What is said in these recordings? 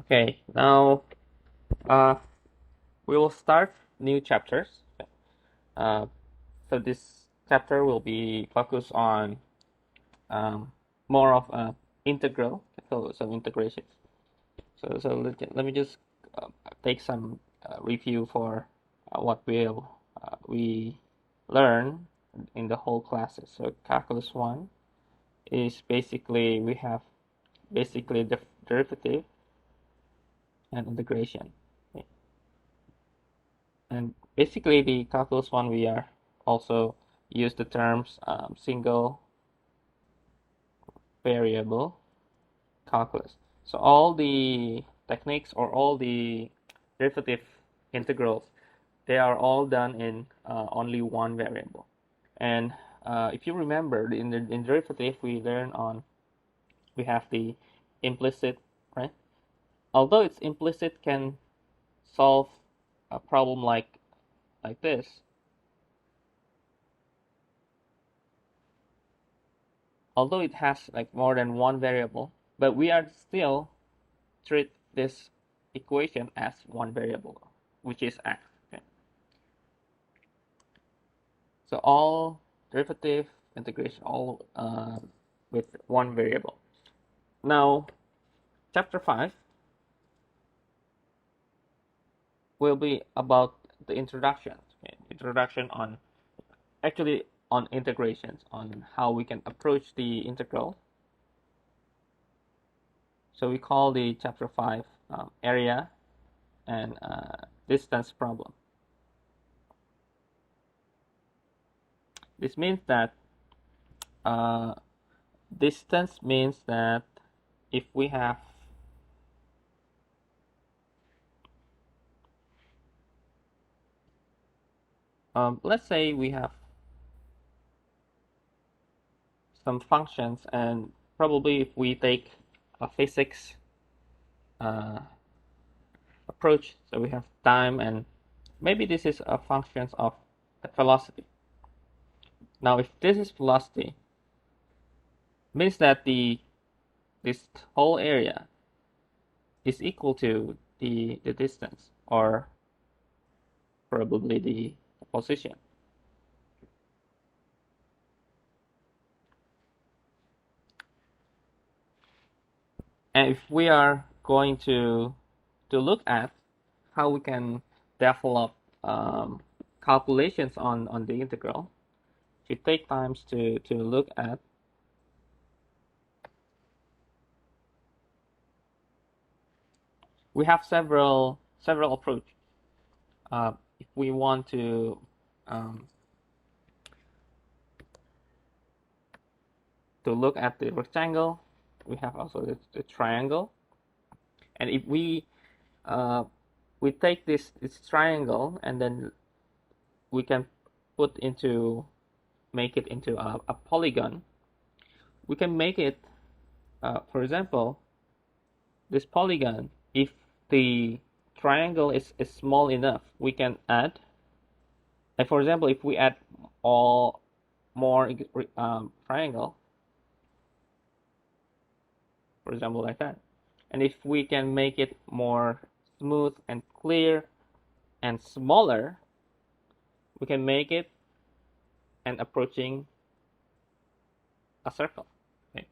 Okay, now we will start new chapters. Uh, so this chapter will be focused on um, more of integral, so integrations. So let me just take some review for what we learn in the whole classes. So calculus 1 is basically we have basically the derivative and integration. Okay. And basically the calculus 1 we are also use the terms single variable calculus. So all the techniques or all the derivative integrals, they are all done in only one variable. And if you remember, in derivative we learn on we have the implicit, right? Although it's implicit can solve a problem like this, although it has like more than one variable, but we are still treat this equation as one variable, which is x. Okay. So all derivative integration all with one variable. Now, chapter 5 will be about the introduction. Okay. Introduction on actually on integrations, on how we can approach the integral. So we call the chapter 5 area and distance problem. This means that distance means that if we have let's say we have some functions, and probably if we take a physics approach, so we have time, and maybe this is a function of velocity. Now if this is velocity, means that this whole area is equal to the distance, or probably the position. And if we are going to look at how we can develop calculations on the integral, if you take times to look at, we have several approaches. If we want to look at the rectangle, we have also the triangle. And if we take this triangle, and then we can make it into a polygon. We can make it, for example, this polygon, if the triangle is small enough, we can add, like for example, if we add all more triangle, for example, like that. And if we can make it more smooth and clear and smaller, we can make it and approaching a circle. Okay.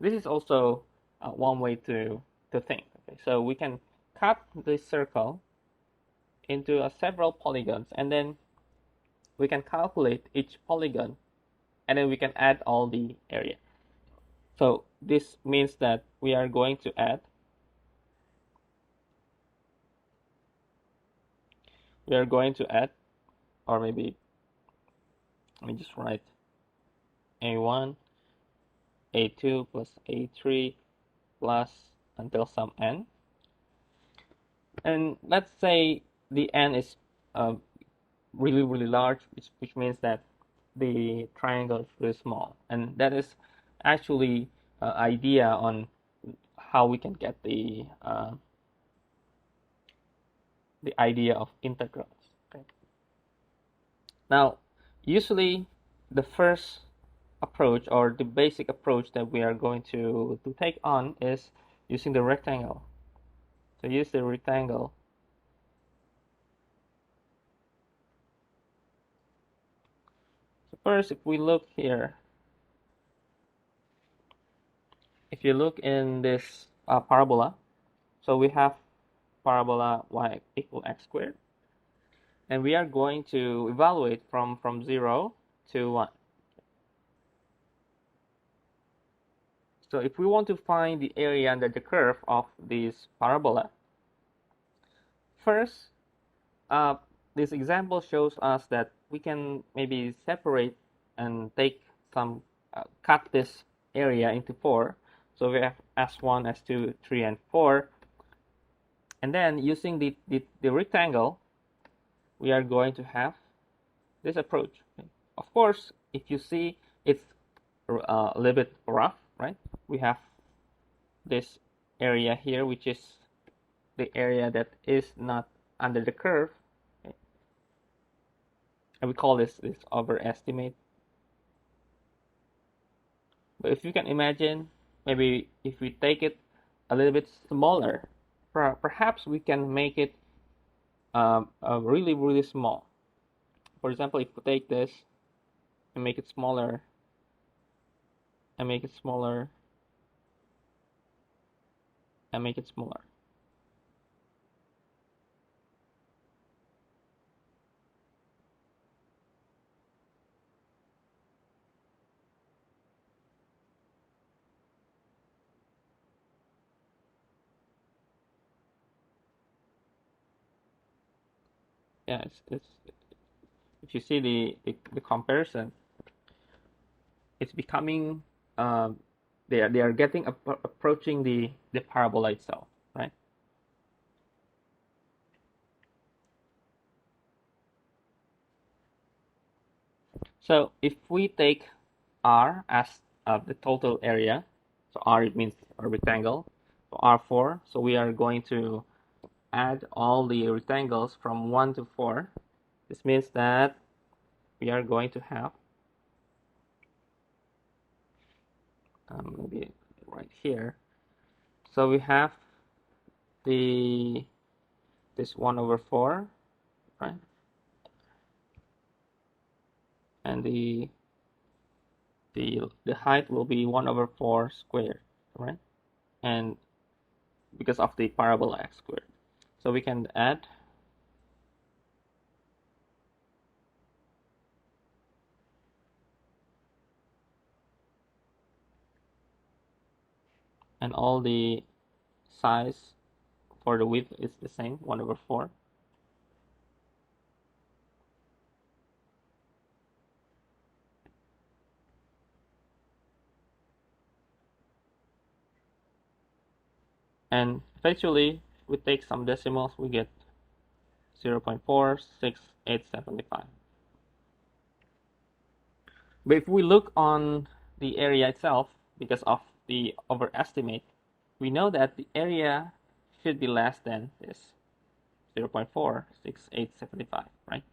This is also one way to think. Okay. So we can cut this circle into several polygons, and then we can calculate each polygon, and then we can add all the area. So this means that we are going to add, or maybe let me just write a1, a2 plus a3 plus until some n. And let's say the n is really large, which means that the triangle is really small, and that is actually idea on how we can get the idea of integrals. Okay. Now, usually the first approach, or the basic approach that we are going to take on, is using the rectangle. So use the rectangle. So first, if we look here, if you look in this parabola, so we have parabola y equal x squared, and we are going to evaluate from 0 to 1. So if we want to find the area under the curve of this parabola, first, this example shows us that we can maybe separate and take some, cut this area into 4. So we have S1, S2, 3, and 4. And then using the rectangle, we are going to have this approach. Okay. Of course, if you see it's a little bit rough, right? We have this area here, which is the area that is not under the curve. Okay. And we call this overestimate. But if you can imagine, maybe if we take it a little bit smaller, perhaps we can make it really, really small. For example, if we take this and make it smaller, and make it smaller, and make it smaller. Yeah, it's if you see the comparison, it's becoming, they are getting approaching the parabola itself, right? So if we take R as the total area, so R it means a rectangle, so R4, so we are going to add all the rectangles from 1 to 4. This means that we are going to have, maybe right here, so we have this 1/4, right? And the height will be 1/4 squared, right? And because of the parabola x squared, so we can add and all the size for the width is the same, 1/4. And eventually, if we take some decimals, we get 0.46875. But if we look on the area itself, because of the overestimate, we know that the area should be less than this 0.46875, right?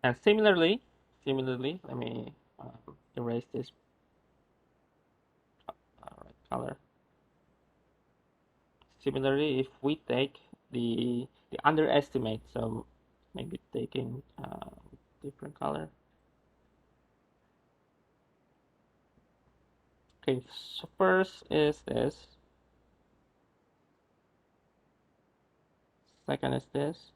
And similarly, let me erase this right color. Similarly, if we take the underestimate, so maybe taking different color. Okay, so first is this. Second is this.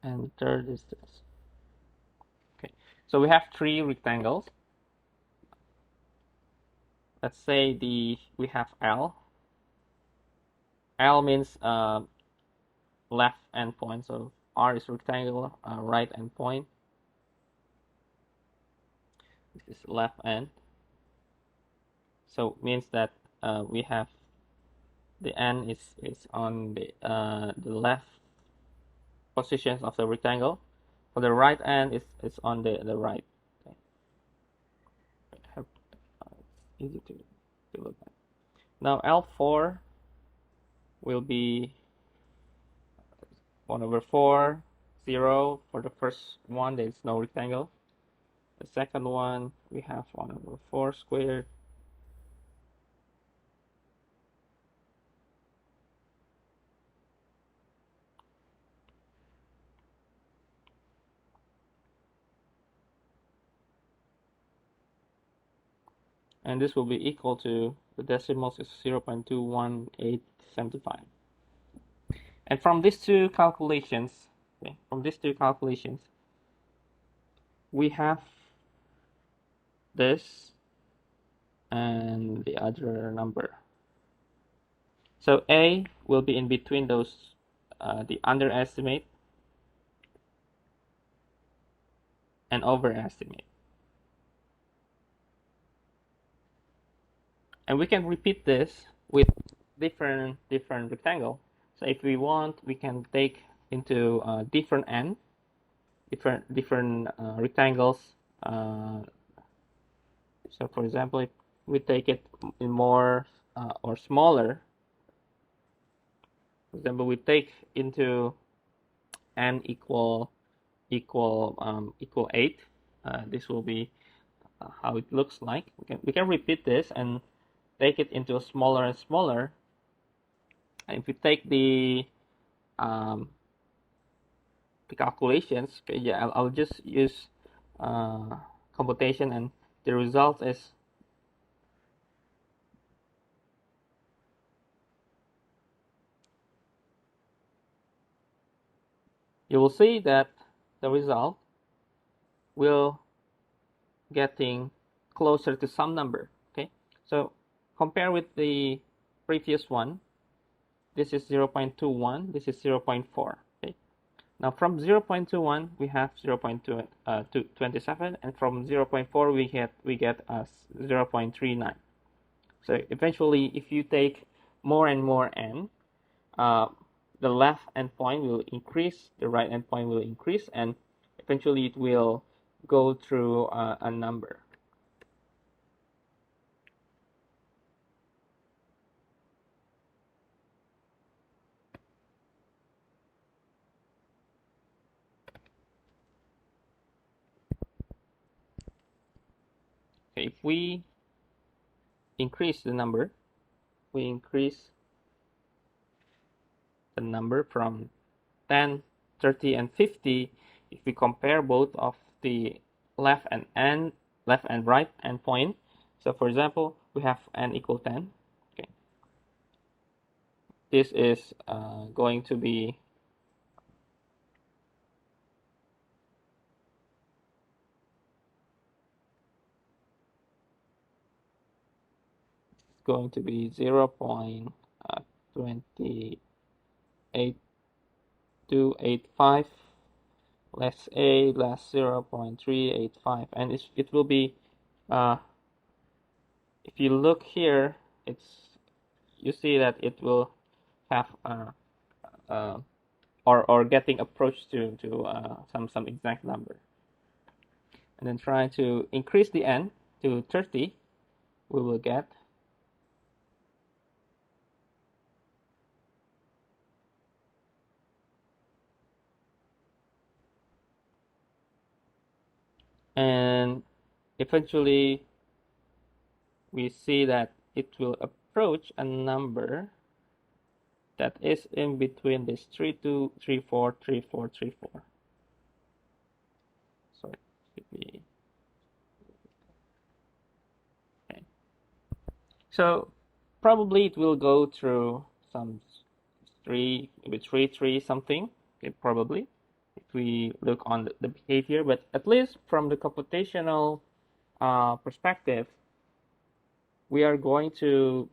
And third is this. Okay, so we have 3 rectangles. Let's say we have L. L means left endpoint, so R is rectangle, right endpoint. This is left end. So means that we have the end is on the left positions of the rectangle. For the right end is on the right. Okay. It's easy to look at. Now L4 will be 1/4 0 for the first one, there is no rectangle. The second one, we have 1/4 squared. And this will be equal to, the decimals is 0.21875. And from these two calculations, okay, we have this and the other number. So A will be in between those, the underestimate and overestimate. And we can repeat this with different rectangle. So if we want, we can take into different n, different rectangles. So for example, if we take it in more or smaller, for example, we take into n equal 8. This will be how it looks like. We can repeat this and take it into smaller and smaller. And if we take the calculations, okay, yeah, I'll just use computation, and the result is you will see that the result will getting closer to some number. Okay, so compare with the previous one. This is 0.21, this is 0.4. Okay, now from 0.21 we have 0.27, and from 0.4 we get 0.39. So eventually, if you take more and more n, the left endpoint will increase, the right endpoint will increase, and eventually it will go through a number. Okay, if we increase the number, we increase the number from 10, 30, and 50. If we compare both of the left and right endpoint, so for example, we have n equal 10. Okay, this is going to be going to be 0.28285 less a less 0.385, and it will be if you look here, you see that it will have or getting approach to some exact number. And then try to increase the n to 30, we will get and eventually we see that it will approach a number that is in between this 3234 3434. So it should be okay. So probably it will go through some 3 something, okay, probably, if we look on the behavior. But at least from the computational perspective, we are going to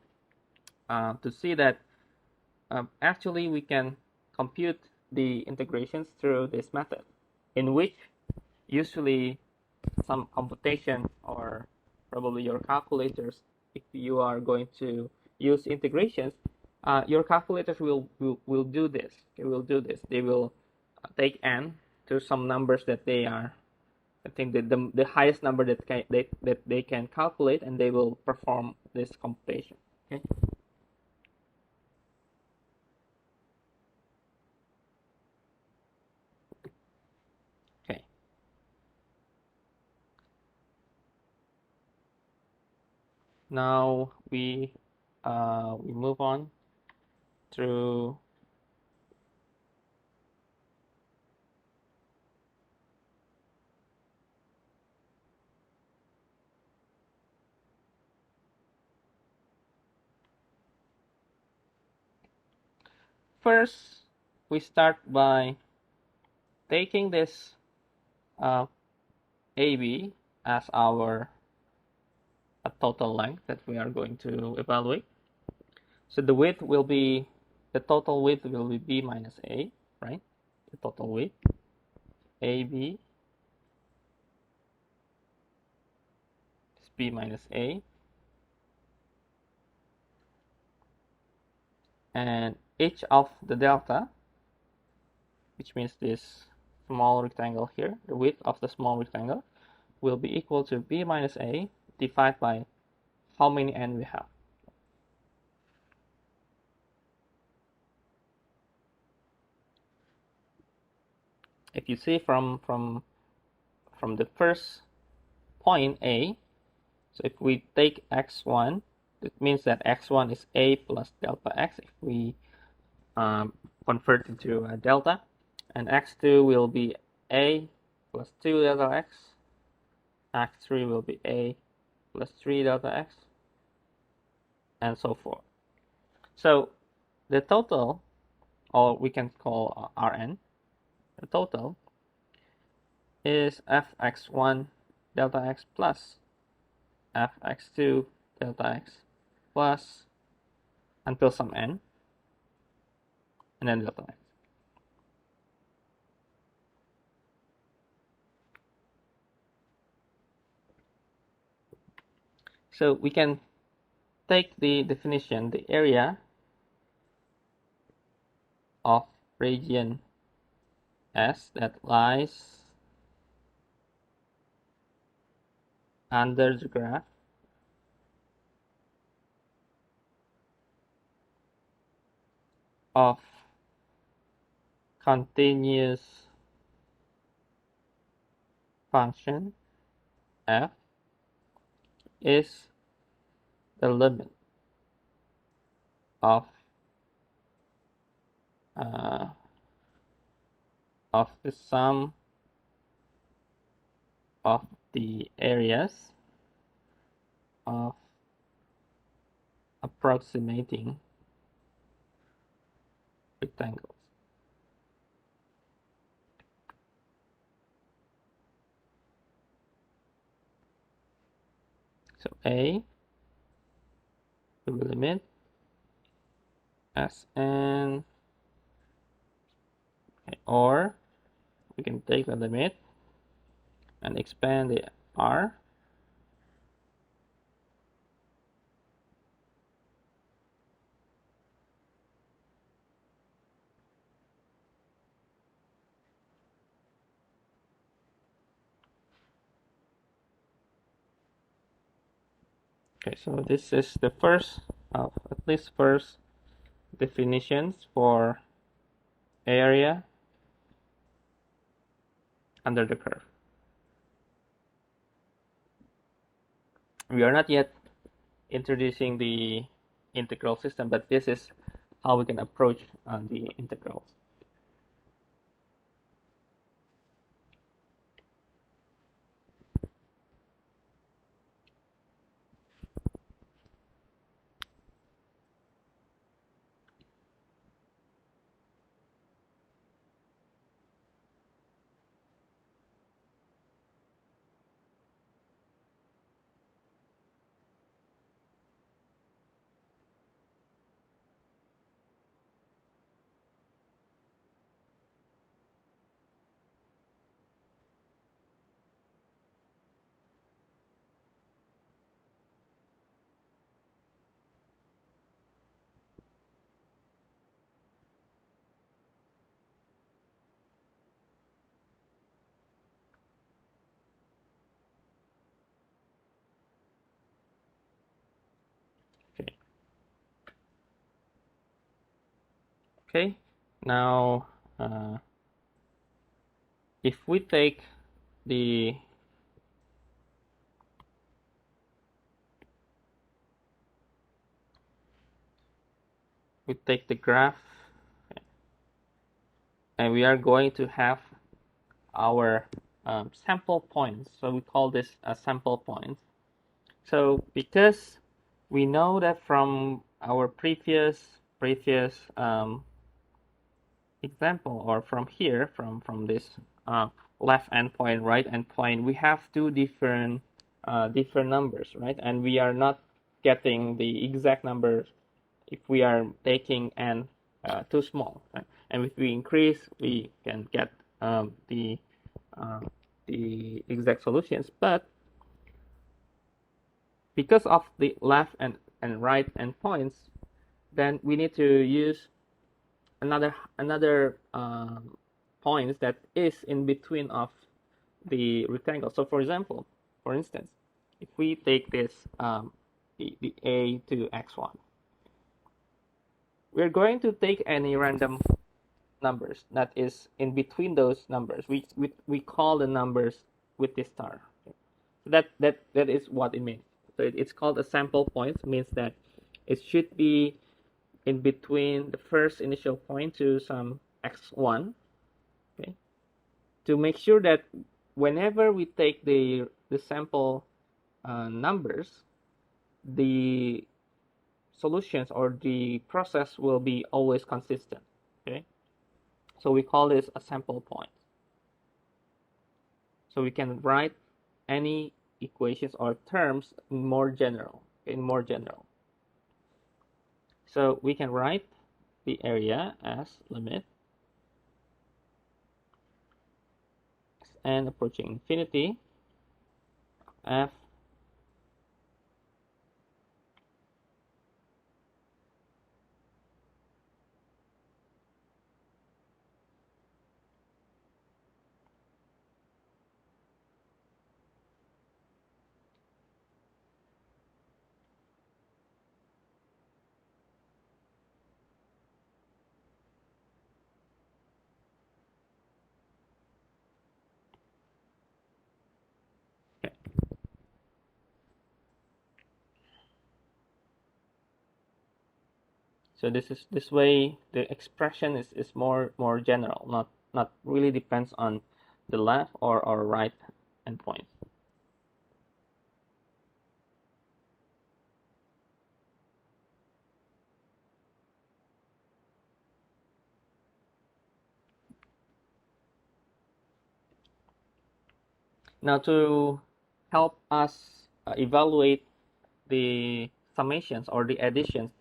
see that actually we can compute the integrations through this method, in which usually some computation or probably your calculators, if you are going to use integrations, your calculators will do this. They will do this. They will take n to some numbers that they are, I think the highest number that they can calculate, and they will perform this computation. Okay. Now we move on through first. We start by taking this AB as our total length that we are going to evaluate. So the width will be, the total width will be B minus A, right? The total width, AB is B minus A. And each of the delta, which means this small rectangle here, the width of the small rectangle, will be equal to B minus A divided by how many n we have. If you see from the first point A, so if we take x1, it means that x1 is A plus delta x if we convert into a delta, and x2 will be A plus 2 delta x, x3 will be A plus 3 delta x, and so forth. So the total, or we can call Rn, the total is fx1 delta x plus fx2 delta x plus until some n, and then delta x. So we can take the definition, the area of region S that lies under the graph of continuous function f is the limit of the sum of the areas of approximating rectangles. So A will be limit Sn, or we can take the limit and expand the R. Okay, so this is the first of at least first definitions for area under the curve. We are not yet introducing the integral system, but this is how we can approach the integrals. Okay. Okay. Now, if we take the we take the graph, and we are going to have our sample points. So we call this a sample point. So because we know that from our previous example, or from here, from this left endpoint, right endpoint, we have two different numbers, right? And we are not getting the exact number if we are taking n too small, right? And if we increase, we can get the exact solutions. But because of the left and right endpoints, then we need to use another points that is in between of the rectangle. So for instance, if we take this the a to x1, we're going to take any random numbers that is in between those numbers. We call the numbers with this star. So that is what it means. So it's called a sample point. Means that it should be in between the first initial point to some x1. Okay, to make sure that whenever we take the sample numbers, the solutions or the process will be always consistent. Okay, so we call this a sample point. So we can write any equations or terms in more general. So we can write the area as limit n approaching infinity f okay. So this way the expression is more general, not really depends on the left or right endpoint. Now to help us evaluate the summations or the additions,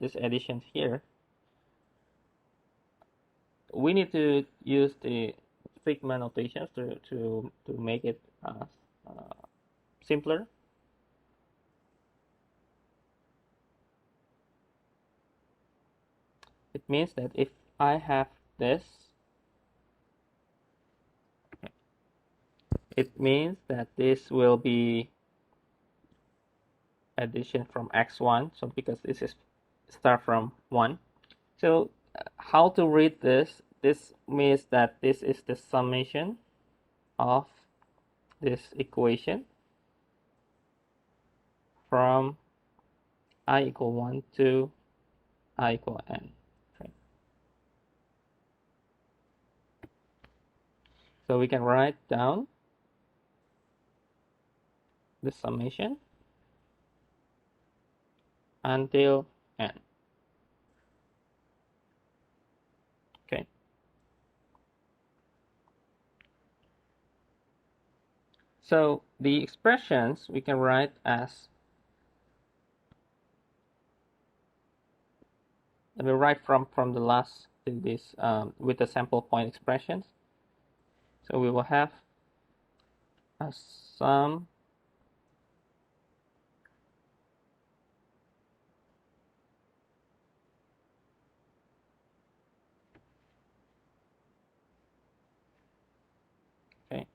these additions here, we need to use the Figma notations to make it simpler. It means that if I have this, it means that this will be addition from x1. So because this is start from 1. So how to read this? This means that this is the summation of this equation from I equal 1 to I equal n. Okay. So we can write down the summation until n. Okay. So the expressions we can write as, let me write from the last to this with the sample point expressions. So we will have a sum okay.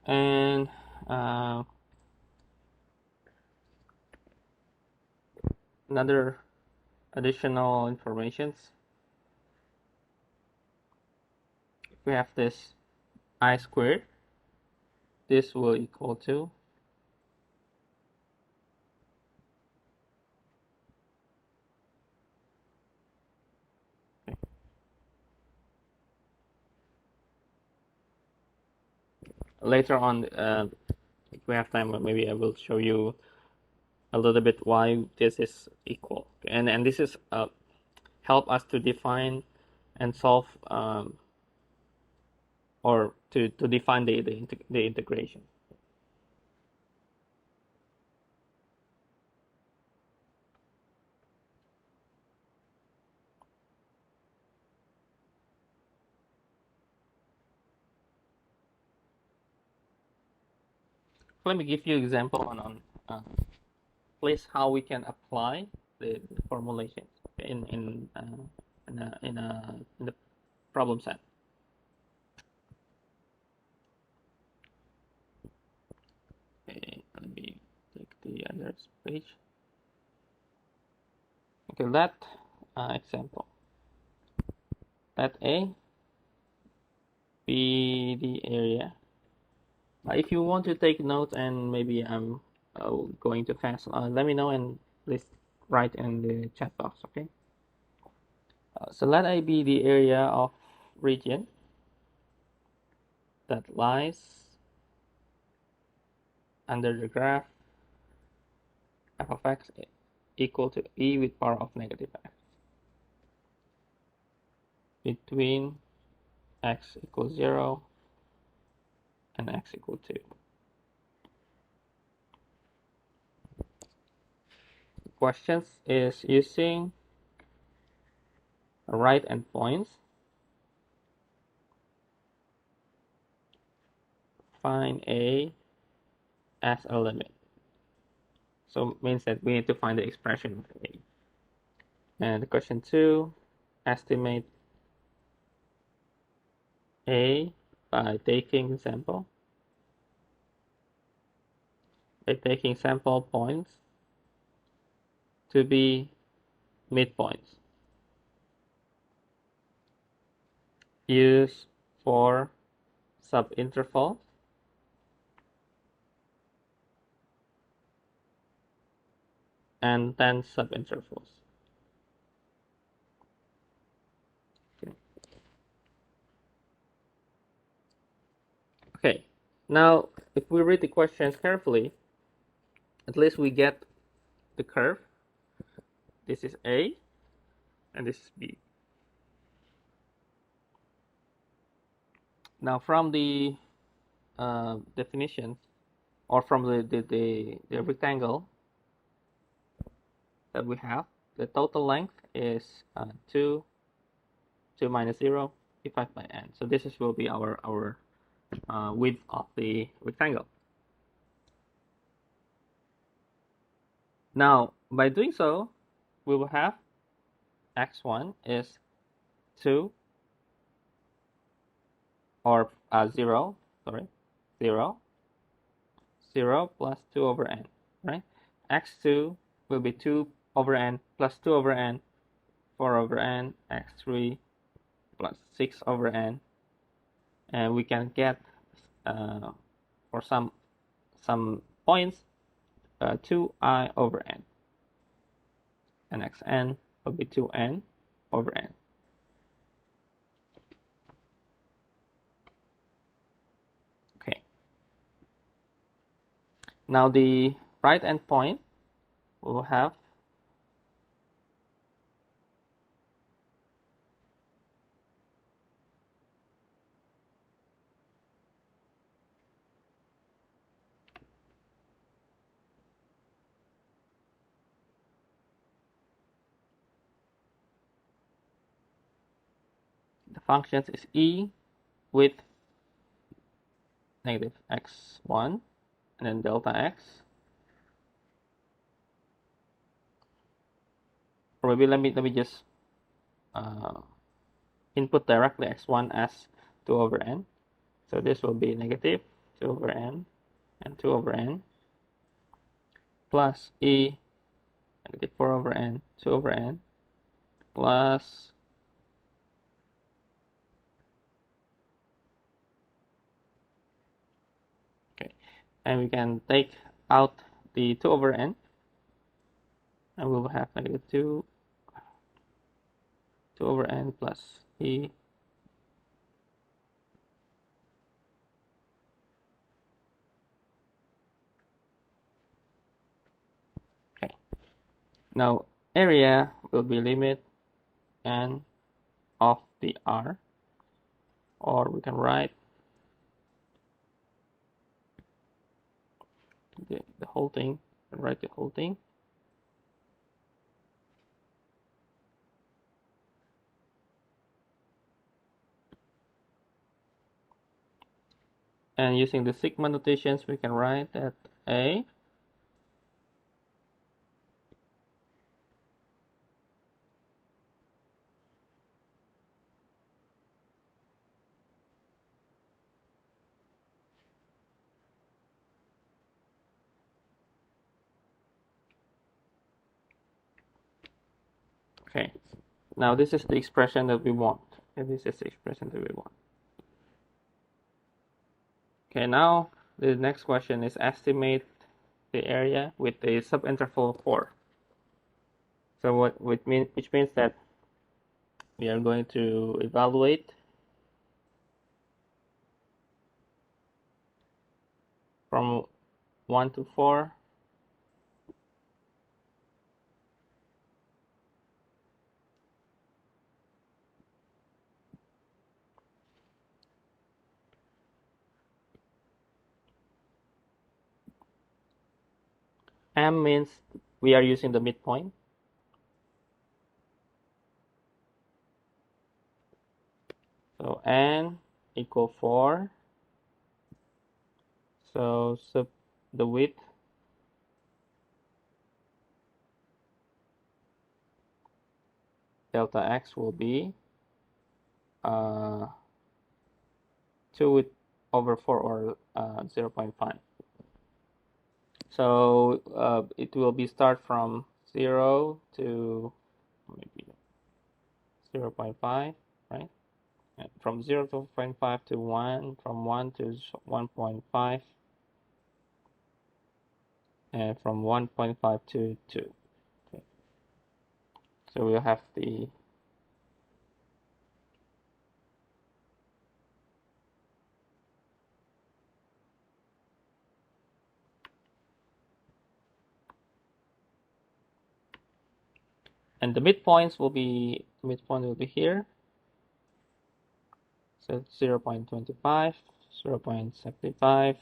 And another additional informations, if we have this I squared, this will equal to later on. If we have time, maybe I will show you a little bit why this is equal, and this is help us to define and solve or to define the integration. Let me give you an example on place how we can apply the formulations in the problem set. Okay, let me take the other page. Okay, let example. Let A be the area. If you want to take notes and maybe I'm going too fast, let me know and please write in the chat box, okay? So let A be the area of region that lies under the graph f of x equal to e with power of negative x between x equals 0 and x equal 2. The questions is using right endpoints, find A as a limit. So it means that we need to find the expression of A. And the question 2, estimate A by taking sample points to be midpoints. Use 4 subintervals and 10 subintervals. Okay, now if we read the questions carefully, at least we get the curve. This is A and this is B. Now from the definition or from the rectangle that we have, the total length is 2 minus 0 divided by n. So this will be our width of the rectangle. Now by doing so, we will have x1 is 2 or 0, sorry, 0 plus 2 over n, right? X2 will be 2 over n plus 2 over n, 4 over n, x3 plus 6 over n, and we can get for some points 2i over n, and xn will be 2n over n. Okay. Now the right endpoint will have the functions is e with negative x1 and then delta x, or maybe let me just input directly x1 as 2 over n. So this will be negative 2 over n, and 2 over n, plus e, and we get 4 over n, 2 over n, plus and we can take out the 2 over n, and we will have negative 2 over n plus e okay. Now area will be limit n of the r, or we can write the whole thing, write the whole thing. And using the Figma notations, we can write that A okay. Now this is the expression that we want. And this is the expression that we want. Okay, now the next question is estimate the area with a subinterval 4. So which means that we are going to evaluate from 1 to 4 M means we are using the midpoint. So n equal 4. So the width delta x will be 2 over 4 or 0.5. So it will be start from 0 to maybe 0.5, right? And from 0 to 0.5 to 1, from 1 to 1.5, and from 1.5 to 2. Okay. So we'll have the and the midpoint will be here. So 0 0.25, 0 0.75,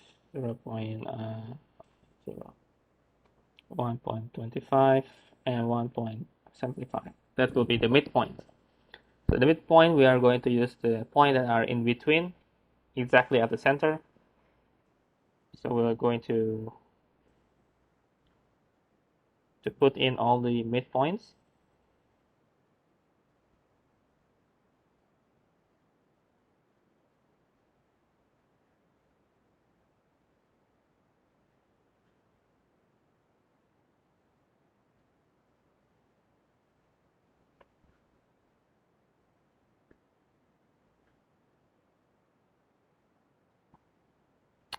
1.25, and 1.75. That will be the midpoint. So the midpoint, we are going to use the points that are in between, exactly at the center. So we're going to put in all the midpoints.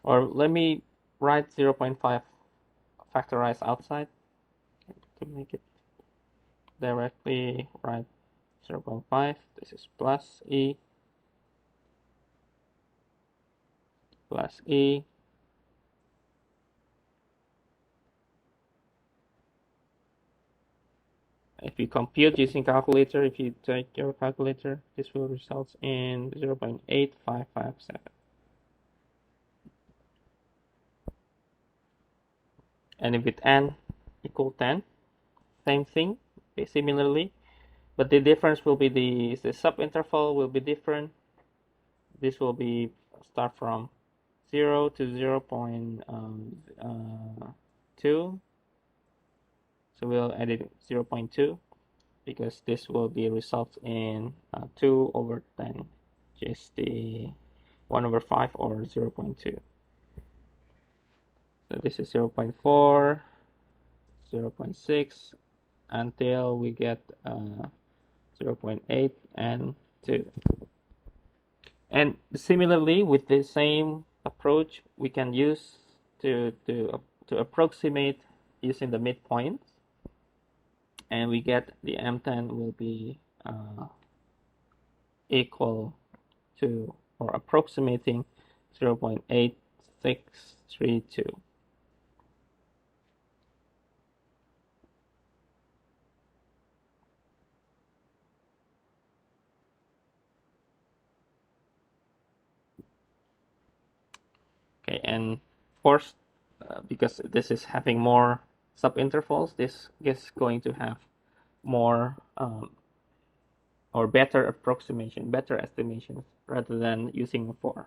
Or let me write 0.5 factorized outside to make it directly write 0.5. This is plus e plus e if you compute using calculator, if you take your calculator, this will result in 0.8557. And if with n equal 10, same thing, similarly, but the difference will be the subinterval will be different. This will be start from 0 to 0.2. So we'll edit 0.2 because this will be result in 2 over 10, just the 1 over 5 or 0.2. So this is 0.4, 0.6 until we get 0.8 and 2. And similarly, with the same approach, we can use to approximate using the midpoint, and we get the M10 will be equal to or approximating 0.8632. Okay, and of course, because this is having more subintervals, this is going to have more or better approximation, better estimations rather than using a 4.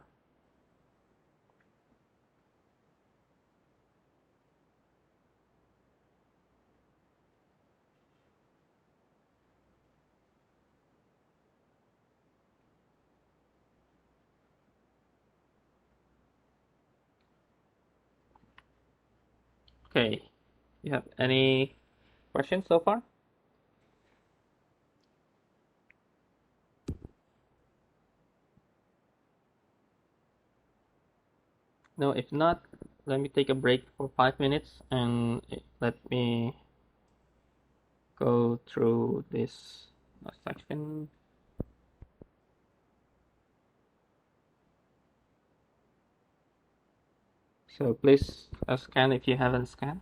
Okay, you have any questions so far? No, if not, let me take a break for 5 minutes and let me go through this section. So please scan if you haven't scanned.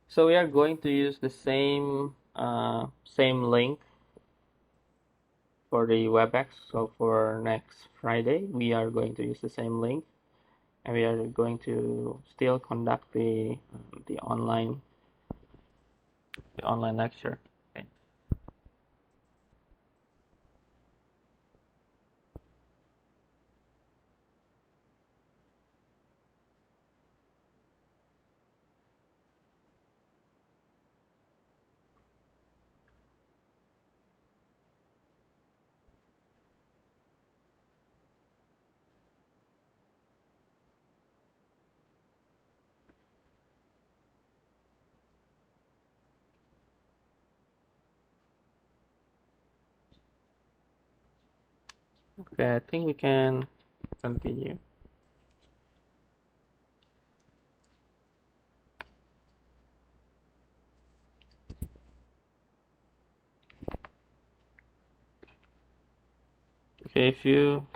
So we are going to use the same link for the WebEx. So for next Friday, we are going to use the same link, and we are going to still conduct the online lecture. Okay. Okay, I think we can continue. Okay, if you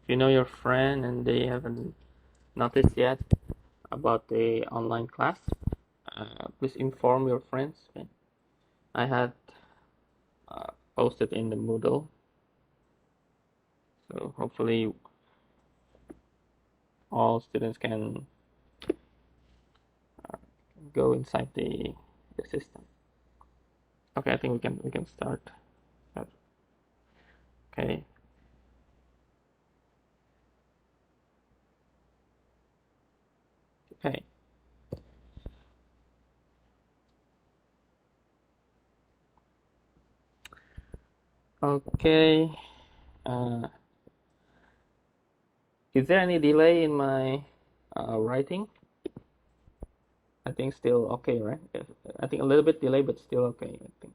know your friend and they haven't noticed yet about the online class, please inform your friends. Okay? I had posted in the Moodle, so hopefully all students can go inside the the system. Okay, I think we can start. Okay. Okay. Okay. Is there any delay in my writing? I think still okay, right? I think a little bit delay, but still okay, I think.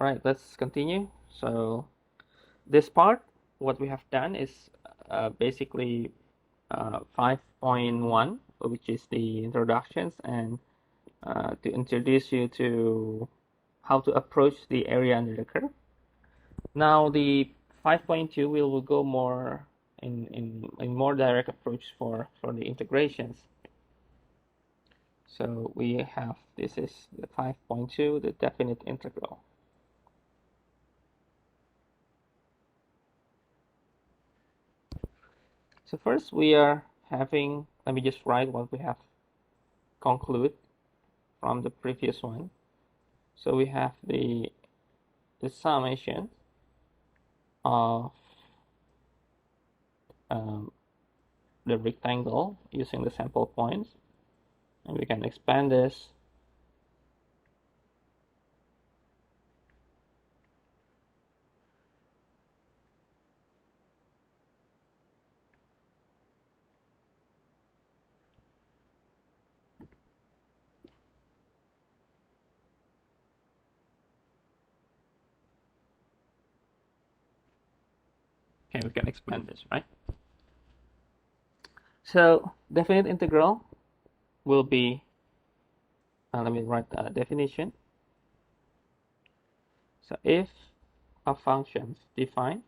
All right, let's continue. So this part, what we have done is basically 5.1, which is the introductions, and to introduce you to how to approach the area under the curve. Now the 5.2 we will go more in more direct approach for the integrations. So we have, this is the 5.2, the definite integral. So first we are having, let me just write what we have conclude from the previous one. So we have the summation of the rectangle using the sample points, and we can expand this okay, we can expand this, right? So definite integral will be, let me write the definition. So if a function defined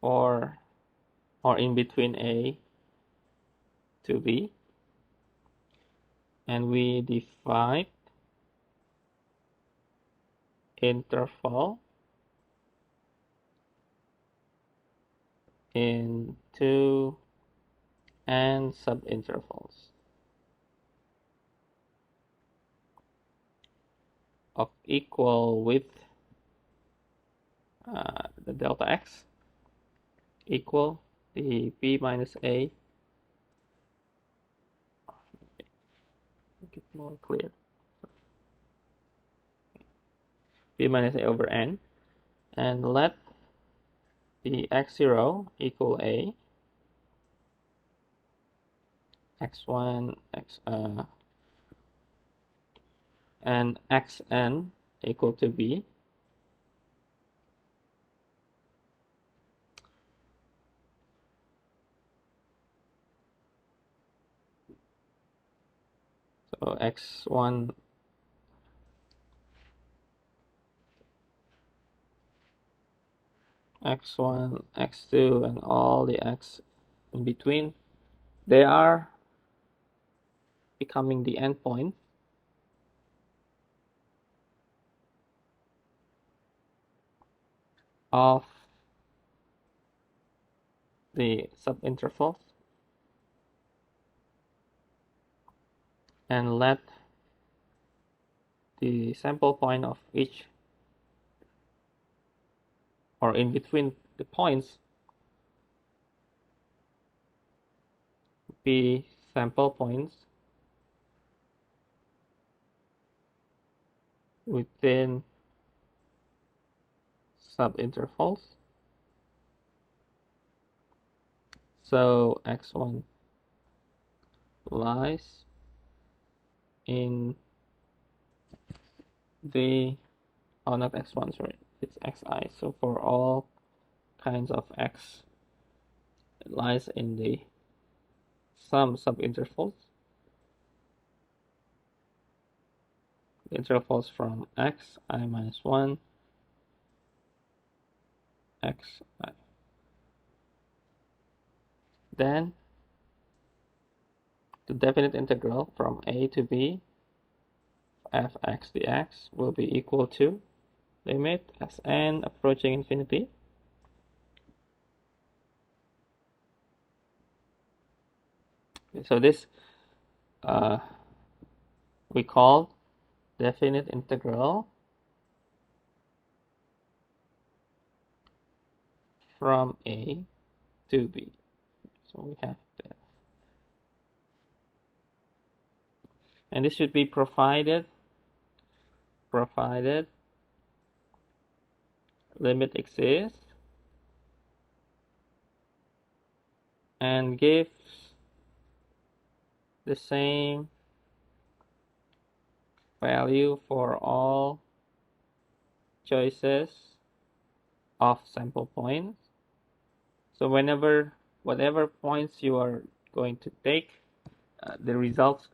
or in between a to b, and we define interval into n subintervals of equal width, the delta x equal the b minus a, make it more clear, b minus a over n, and let the x0 equal a, x1, and xn equal to b. So x1 x1, x2, and all the x in between, they are becoming the endpoint of the subintervals, and let the sample point of each, or in between the points, be sample points within subintervals. So x1 lies in the, oh, not x1, sorry, it's xi. So for all kinds of x, it lies in the some subintervals, the intervals from xi minus 1, xi. Then the definite integral from a to b fx dx will be equal to limit Sn approaching infinity So this we call definite integral from A to B. So we have that. And this should be provided limit exists and gives the same value for all choices of sample points. So whatever points you are going to take, the results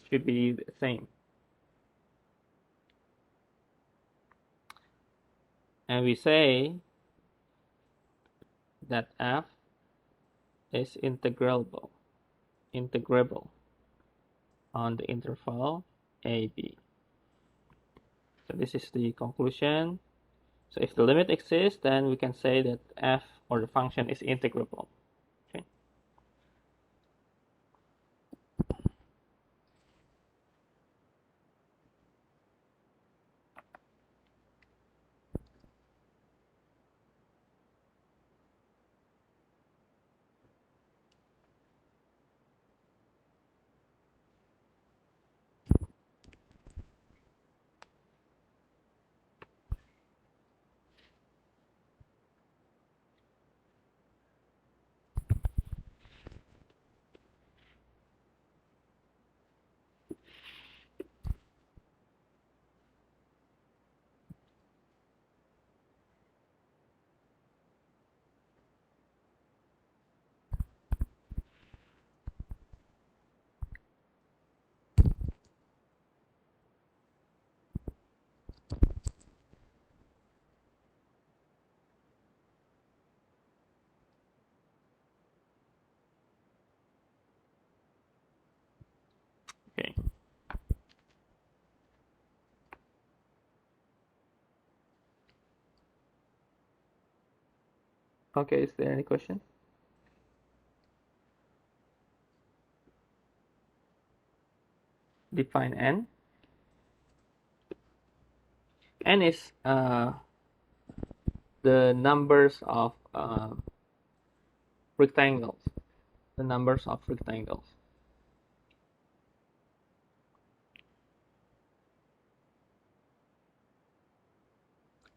should be the same. And we say that f is integrable on the interval AB. So this is the conclusion. So if the limit exists, then we can say that f or the function is integrable. Okay. Okay. Okay, is there any question? Define n. N is the numbers of rectangles. The numbers of rectangles.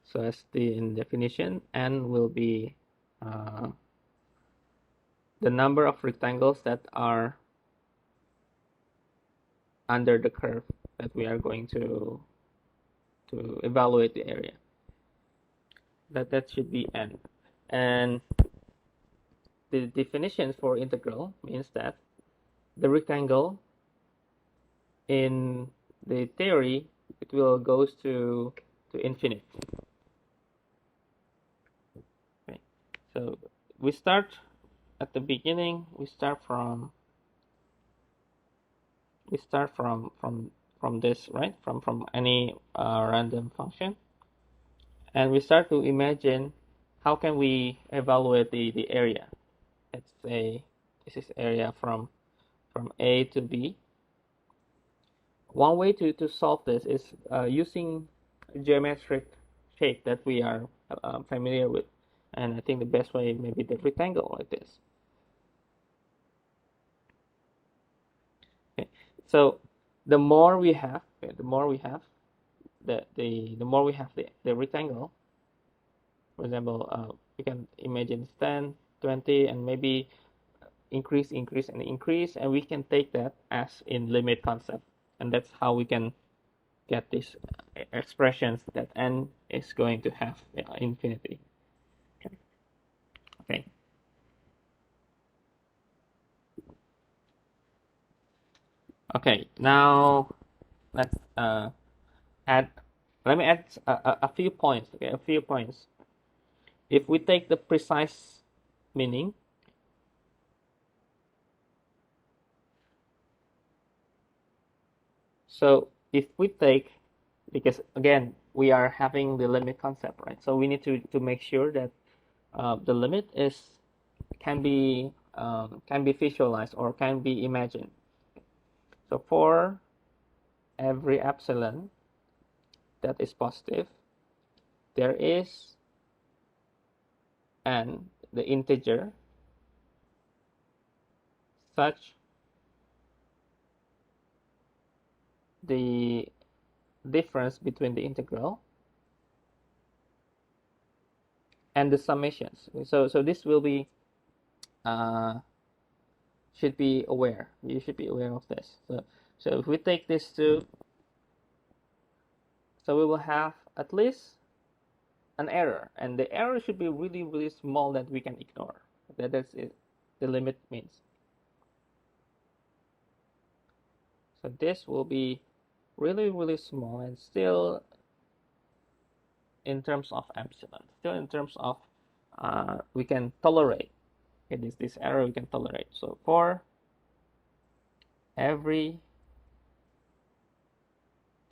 So as the in definition, n will be the number of rectangles that are under the curve that we are going to evaluate the area. That should be n. And the definition for integral means that the rectangle in the theory, it will goes to infinite. Okay. So we start at the beginning. We start from this, right? From any random function, and we start to imagine how can we evaluate the area. Let's say this is area from A to B. One way to solve this is using a geometric shape that we are familiar with, and I think the best way may be the rectangle like this. Okay, so the more we have, the more we have the rectangle. For example, you can imagine 10, 20, and maybe increase, and we can take that as in limit concept, and that's how we can get these expressions that n is going to have infinity. Okay. Okay. Now let's add. Let me add a few points. Okay, a few points. If we take the precise meaning, so if we take, because again we are having the limit concept, right? So we need to make sure that the limit can be can be visualized or can be imagined. So for every epsilon that is positive, there is n, the integer, such the difference between the integral and the summations. So this will be should be aware. You should be aware of this. So if we take this to, so we will have at least an error, and the error should be really small that we can ignore. That's it. The limit means. So this will be really small and still in terms of epsilon, still in terms of we can tolerate. Okay, this error we can tolerate. So for every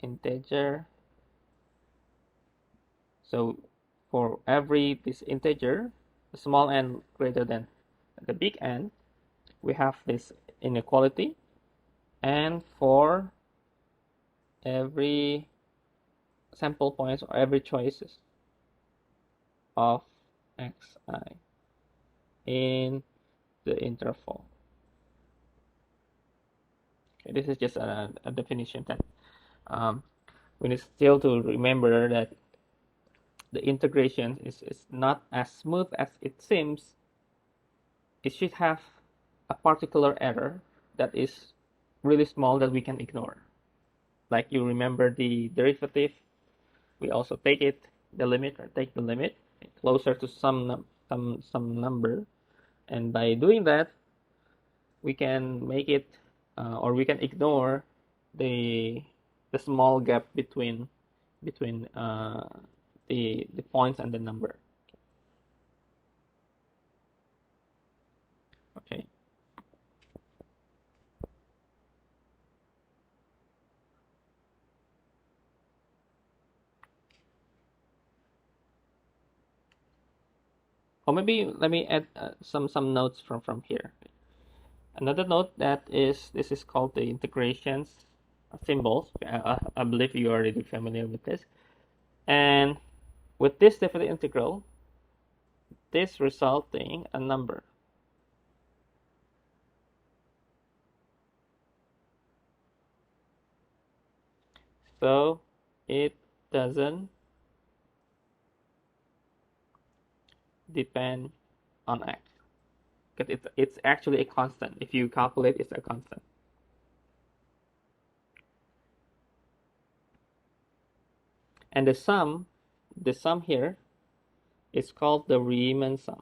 integer, so for every this integer, the small n greater than the big N, we have this inequality, and for every sample points or every choices of xi in the interval. Okay, this is just a definition that we need still to remember that the integration is not as smooth as it seems. It should have a particular error that is really small that we can ignore. Like you remember the derivative, we also take it, the limit, or take the limit closer to some number, and by doing that, we can make it, or we can ignore the small gap between the points and the number. Okay. Or maybe let me add some notes from here. Another note that is, this is called the integrations symbols. I believe you are already familiar with this. And with this definite integral, this resulting a number. So it doesn't depend on x, because it's actually a constant. If you calculate, it's a constant. And the sum here is called the Riemann sum.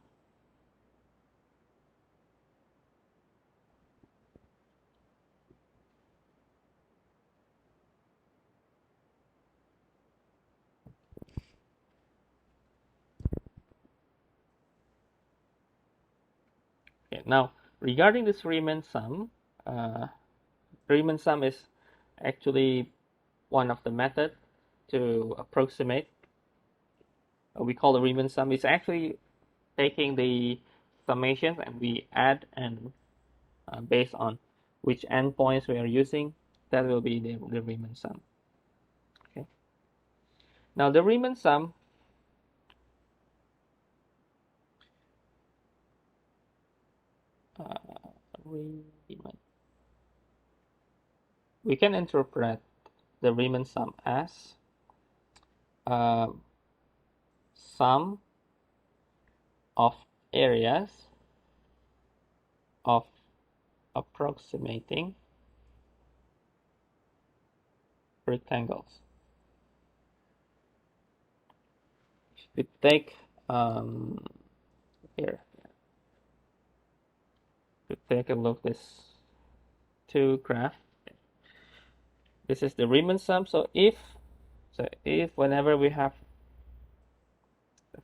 Okay, now regarding this Riemann sum is actually one of the methods to approximate. We call the Riemann sum. It's actually taking the summations and we add, and based on which endpoints we are using, that will be the Riemann sum. Okay. Now the Riemann sum we can interpret the Riemann sum as sum of areas of approximating rectangles. We take here to take a look at this two graph. This is the Riemann sum. So if whenever we have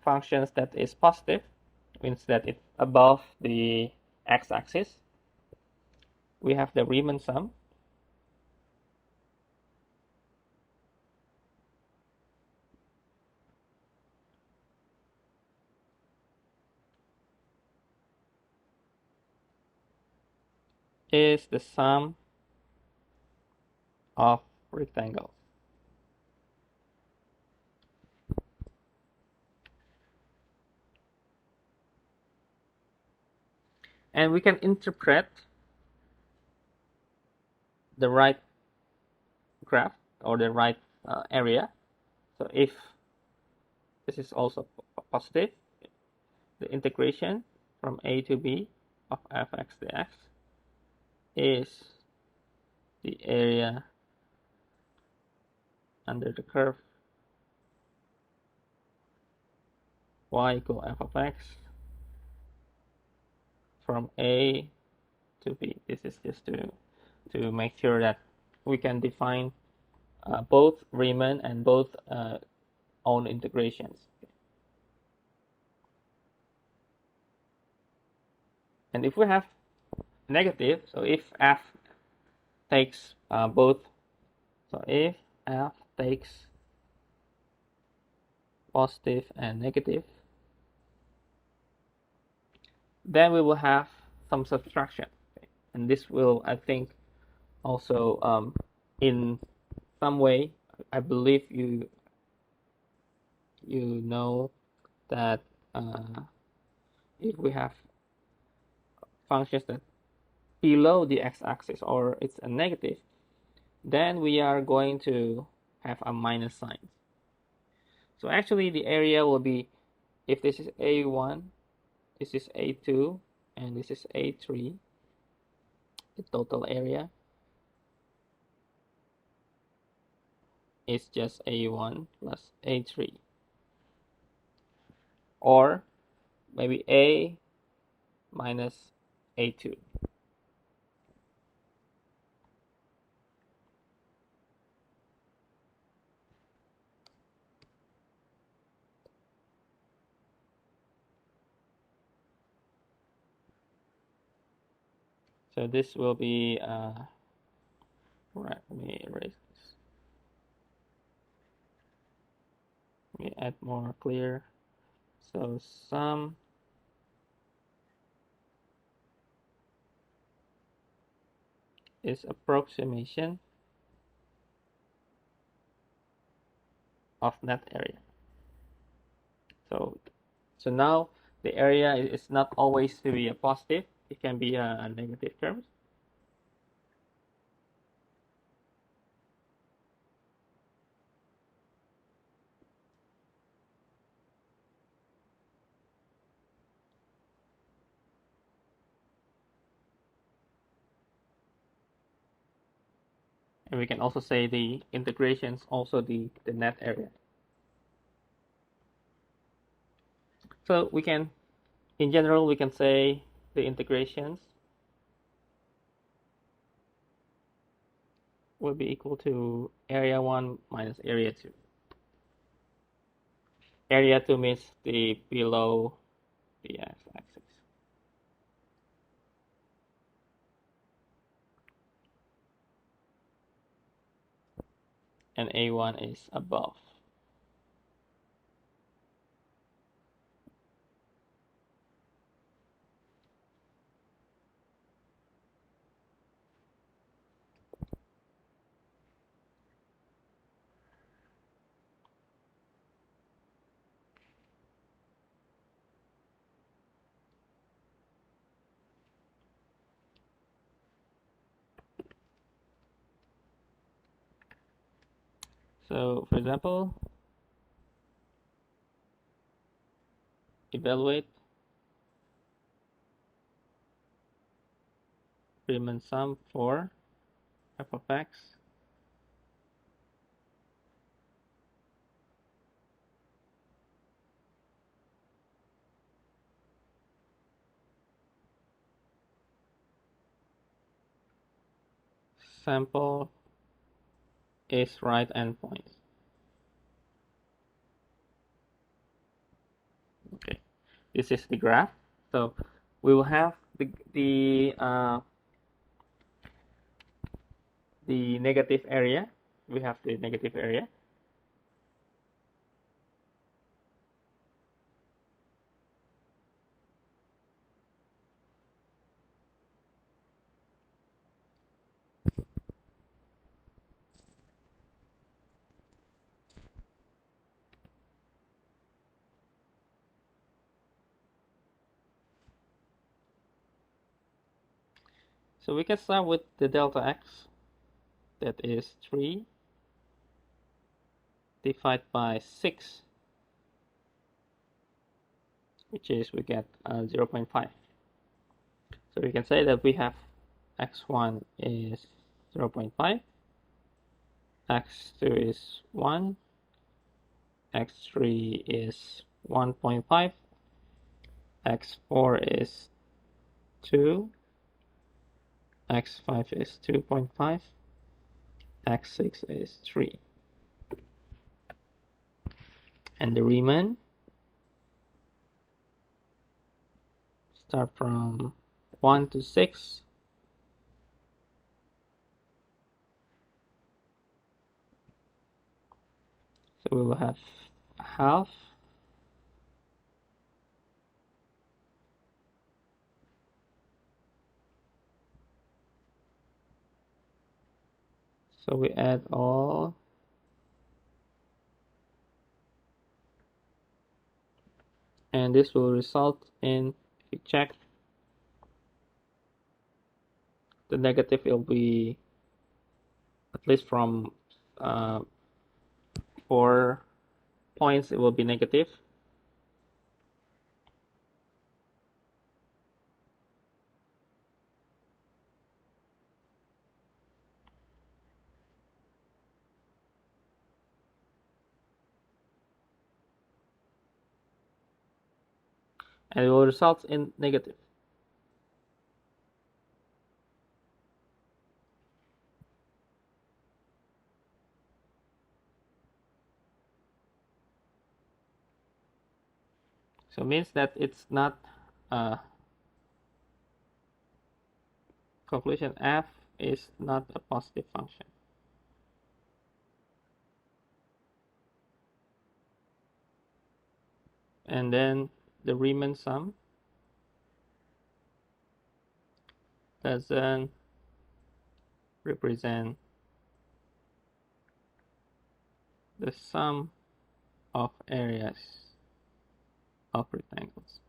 functions that is positive, means that it's above the x-axis, we have the Riemann sum. is the sum of rectangles. And we can interpret the right graph or the right area. So if this is also positive, the integration from a to b of fx dx is the area under the curve y equal f of x from a to b. This is just to make sure that we can define both Riemann and both own integrations. And if we have negative, so if f takes both, so if f takes positive and negative, then we will have some subtraction. And this will, I think, also in some way, I believe you know that if we have functions that below the x-axis or it's a negative, then we are going to have a minus sign. So actually the area will be, if this is A1, this is A2, and this is A3, the total area is just A1 plus A3. Or maybe A minus A2. So this will be, right, let me erase this. Let me add more clear. So sum is approximation of net area. So now the area is not always to be a positive. It can be a negative terms. And we can also say the integrations also the net area. So we can, in general, we can say the integrations will be equal to area 1 minus area 2. Area 2 means the below the x-axis. And A1 is above. So for example, evaluate Riemann sum for f of x sample is right endpoint. Okay, this is the graph. So we will have the negative area. We have the negative area. So we can start with the delta x, that is 3 divided by 6, which is we get 0.5. So we can say that we have x1 is 0.5, x2 is 1, x3 is 1.5, x4 is 2, x5 is 2.5, x6 is 3. And the Riemann start from 1 to 6. So we will have half, so we add all, and this will result in, if you check the negative, it will be at least from 4 points, it will be negative. And it will result in negative. So it means that it's not conclusion f is not a positive function. And then the Riemann sum doesn't represent the sum of areas of rectangles.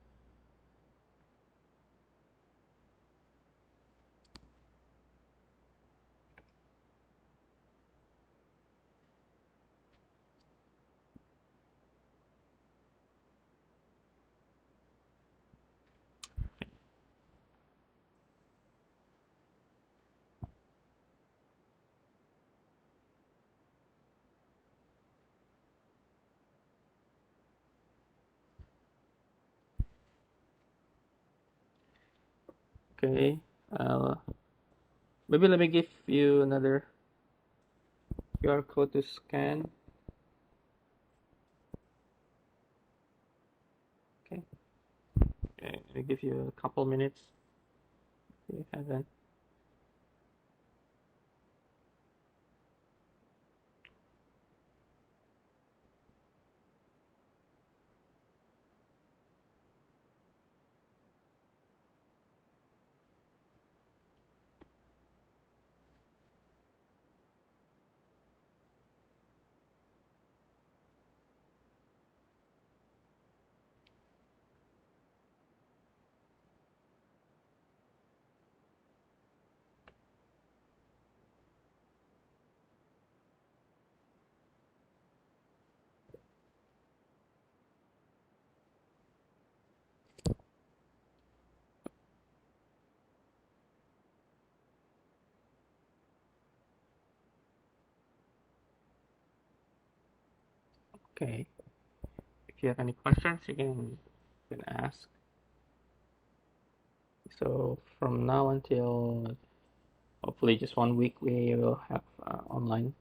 Okay, maybe let me give you another QR code to scan. Okay, let me give you a couple minutes. You haven't. Okay, if you have any questions, you can ask. So from now until hopefully just 1 week, we will have online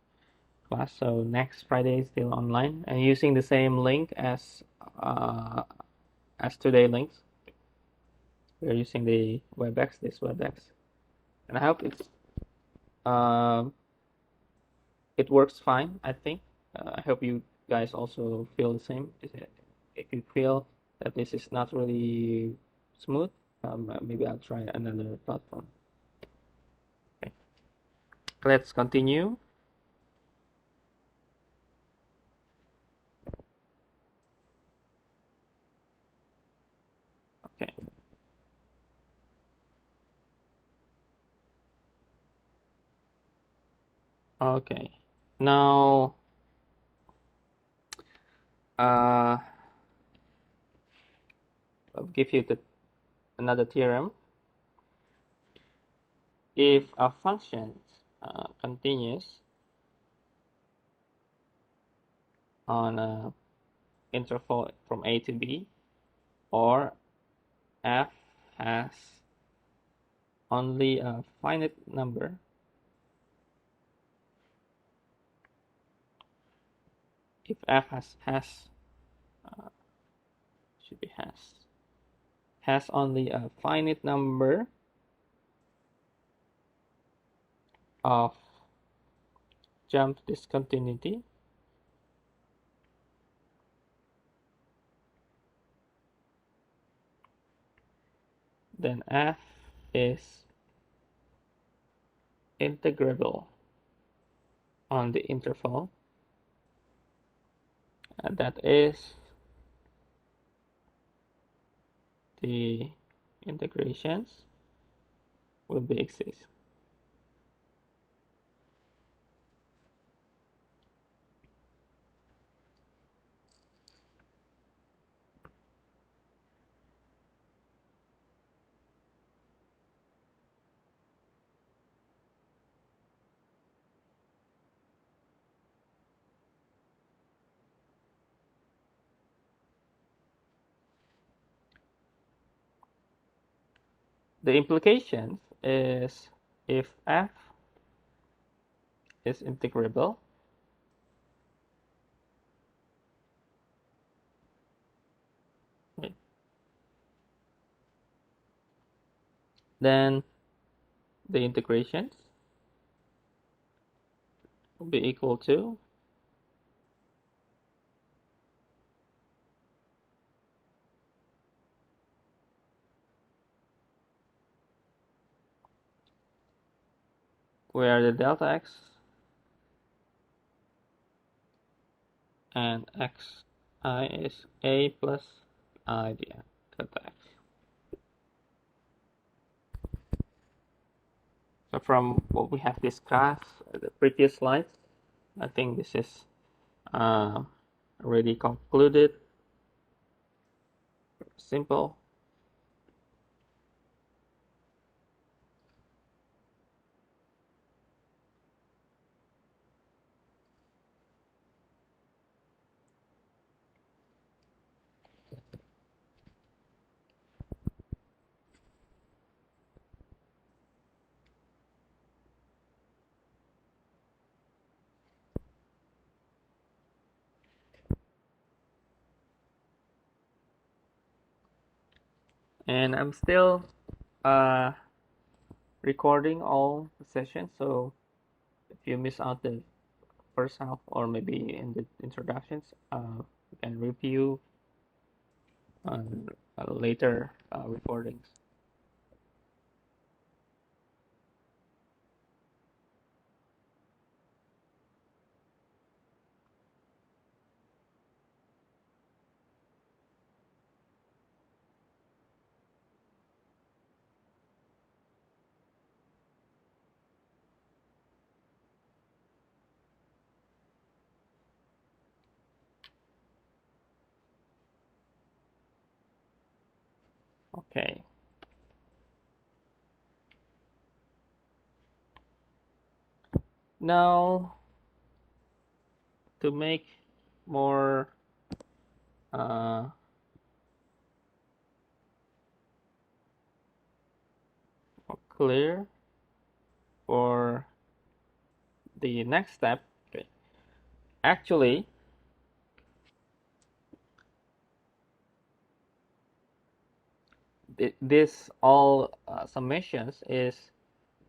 class. So next Friday is still online and using the same link as today links. We're using the this WebEx, and I hope uh, it works fine. I think. I hope you guys also feel the same. If you feel that this is not really smooth, maybe I'll try another platform. Okay. Let's continue. Okay. Okay, now I'll give you another theorem. If a function continues on a interval from a to b, or f has only a finite number if f should be has only a finite number of jump discontinuity, then f is integrable on the interval, and that is the integrations will be exist. The implication is if f is integrable, then the integrations will be equal to where the delta x and xi is a plus I delta x. So from what we have discussed in the previous slides, I think this is already concluded. Simple. And I'm still recording all the sessions, so if you miss out the first half or maybe in the introductions, you can review on later recordings. Okay. Now, to make more clear for the next step, okay. Actually, this all summations is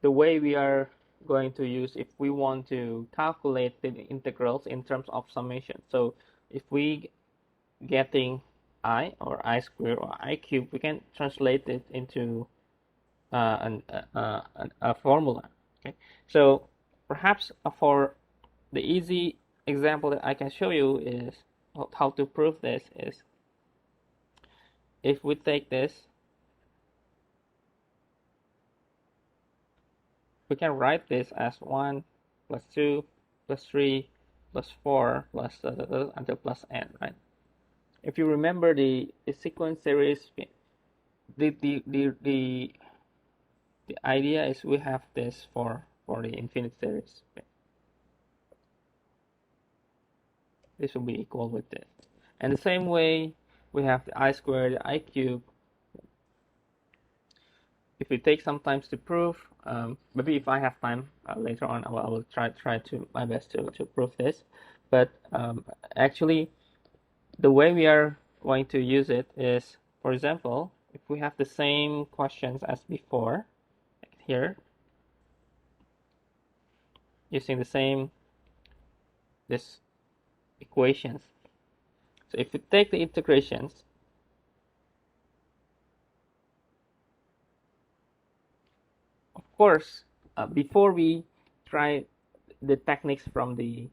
the way we are going to use if we want to calculate the integrals in terms of summation. So if we getting I or I squared or I cubed, we can translate it into a formula. Okay, so perhaps for the easy example that I can show you is how to prove this is if we take this, we can write this as 1 plus 2 plus 3 plus 4 plus until plus n, right? If you remember the sequence series, the idea is we have this for the infinite series. This will be equal with this. And the same way we have the I squared, the I cubed. If we take some time to prove, maybe if I have time later on, I will try to my best to prove this. But actually, the way we are going to use it is, for example, if we have the same questions as before, like here, using the same this equations. So if we take the integrations, of course, before we try the techniques from the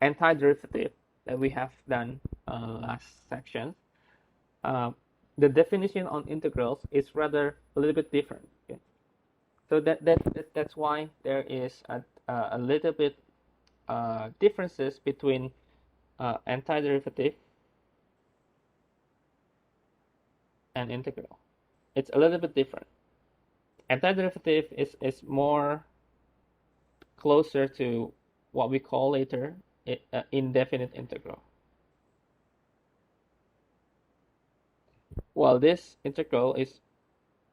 antiderivative that we have done last section, the definition on integrals is rather a little bit different. Okay? So that's why there is a little bit differences between antiderivative and integral. It's a little bit different. Antiderivative is more closer to what we call later indefinite integral. While this integral is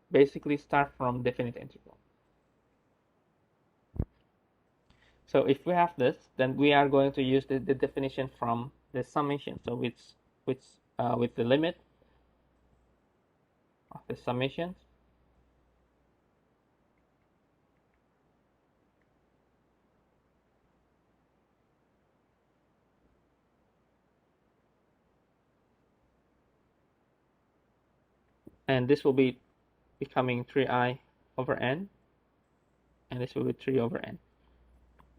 basically start from definite integral. So if we have this, then we are going to use the definition from the summation. So with the limit of the summation, and this will be becoming 3i over n, and this will be 3 over n,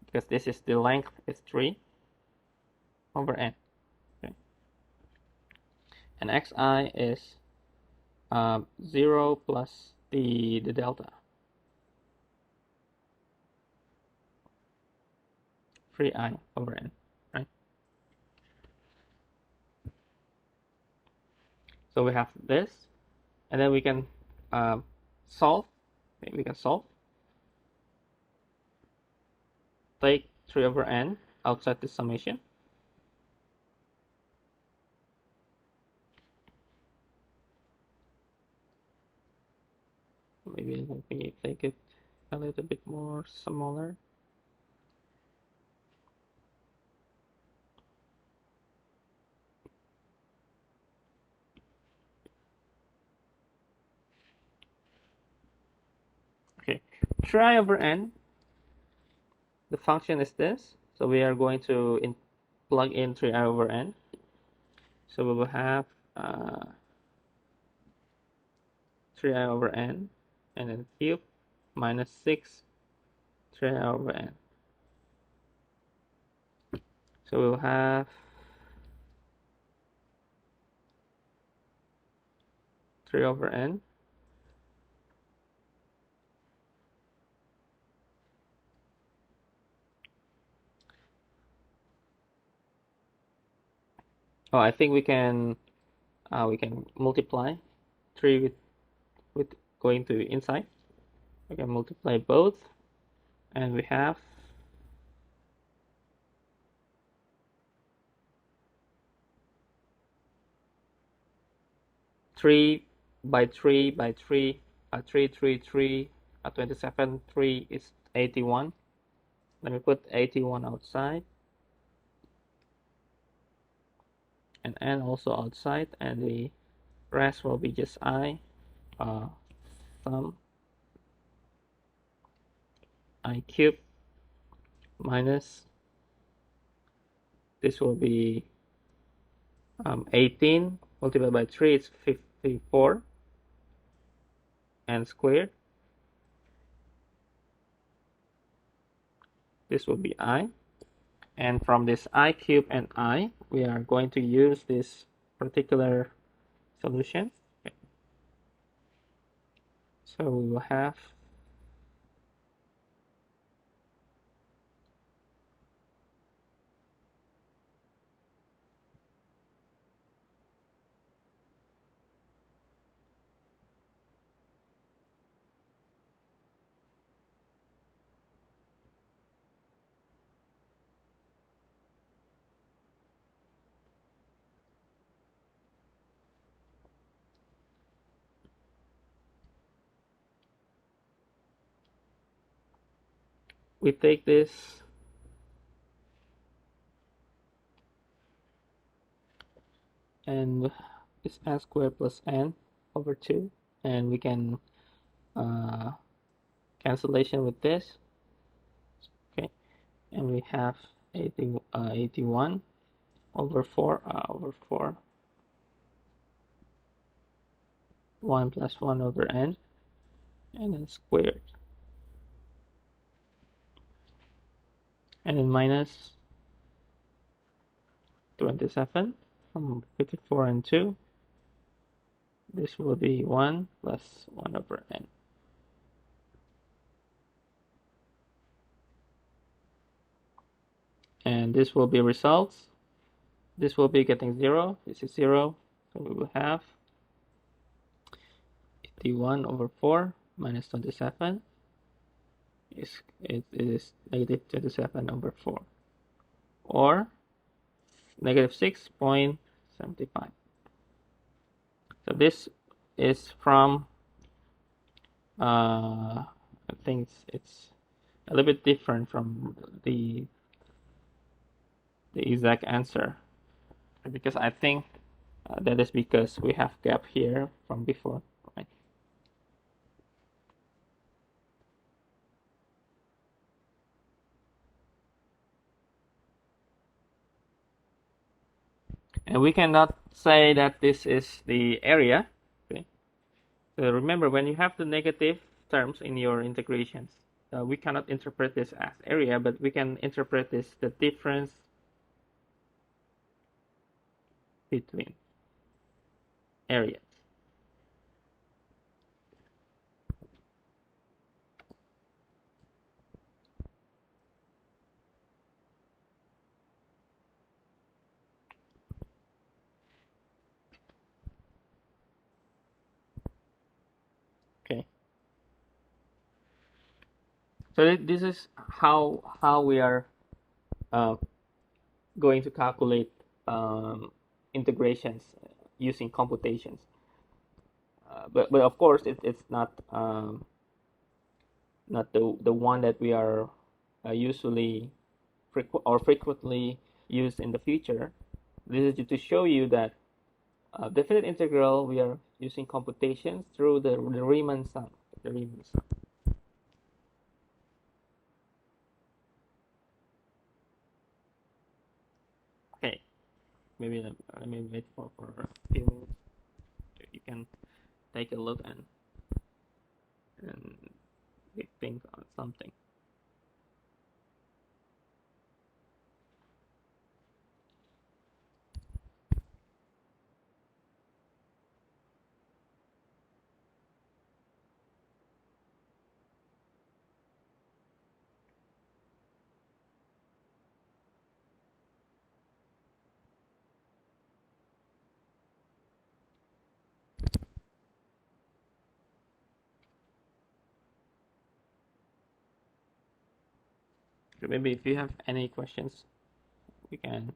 because this is the length is 3 over n. Okay. And xi is 0 plus the delta, 3i over n, right? So we have this, and then we can solve. Okay, we can solve. Take 3 over n outside the summation. Maybe let me take it a little bit more smaller. Okay, 3i over n, the function is this. So we are going to plug in 3i over n. So we will have 3i over n, and then cube minus 6 3i over n. So we'll have 3 over n Oh, I think we can multiply 3 with going to inside. We can multiply both, and we have 3 by 3 by 3, 3, 3, 3, 27, 3 is 81. Let me put 81 outside, and n also outside, and the rest will be just I sum I cube minus, this will be 18 multiplied by 3 is 54, and squared, this will be I, and from this I cube and I, we are going to use this particular solution. Okay. So we will have we take this and it's n squared plus n over 2, and we can cancellation with this. Okay, and we have 81 over 4 over 4, 1 plus 1 over n, and then squared, and then minus 27 from 54 and 2. This will be 1 plus 1 over n. And this will be results. This will be getting 0. This is 0. So we will have 81 over 4 minus 27 it is negative 27 over 4, or negative 6.75. So this is from I think it's a little bit different from the exact answer, because I think that is because we have gap here from before, right? And we cannot say that this is the area. Okay? So remember, when you have the negative terms in your integrations, we cannot interpret this as area, but we can interpret this the difference between areas. Okay. So this is how we are going to calculate integrations using computations. But of course it's not the one that we are usually frequently used in the future. This is to show you that definite integral we are using computations through the Riemann sum. The Riemann sum. Okay, maybe let me wait for a few minutes. You can take a look and think on something. So maybe if you have any questions, we can.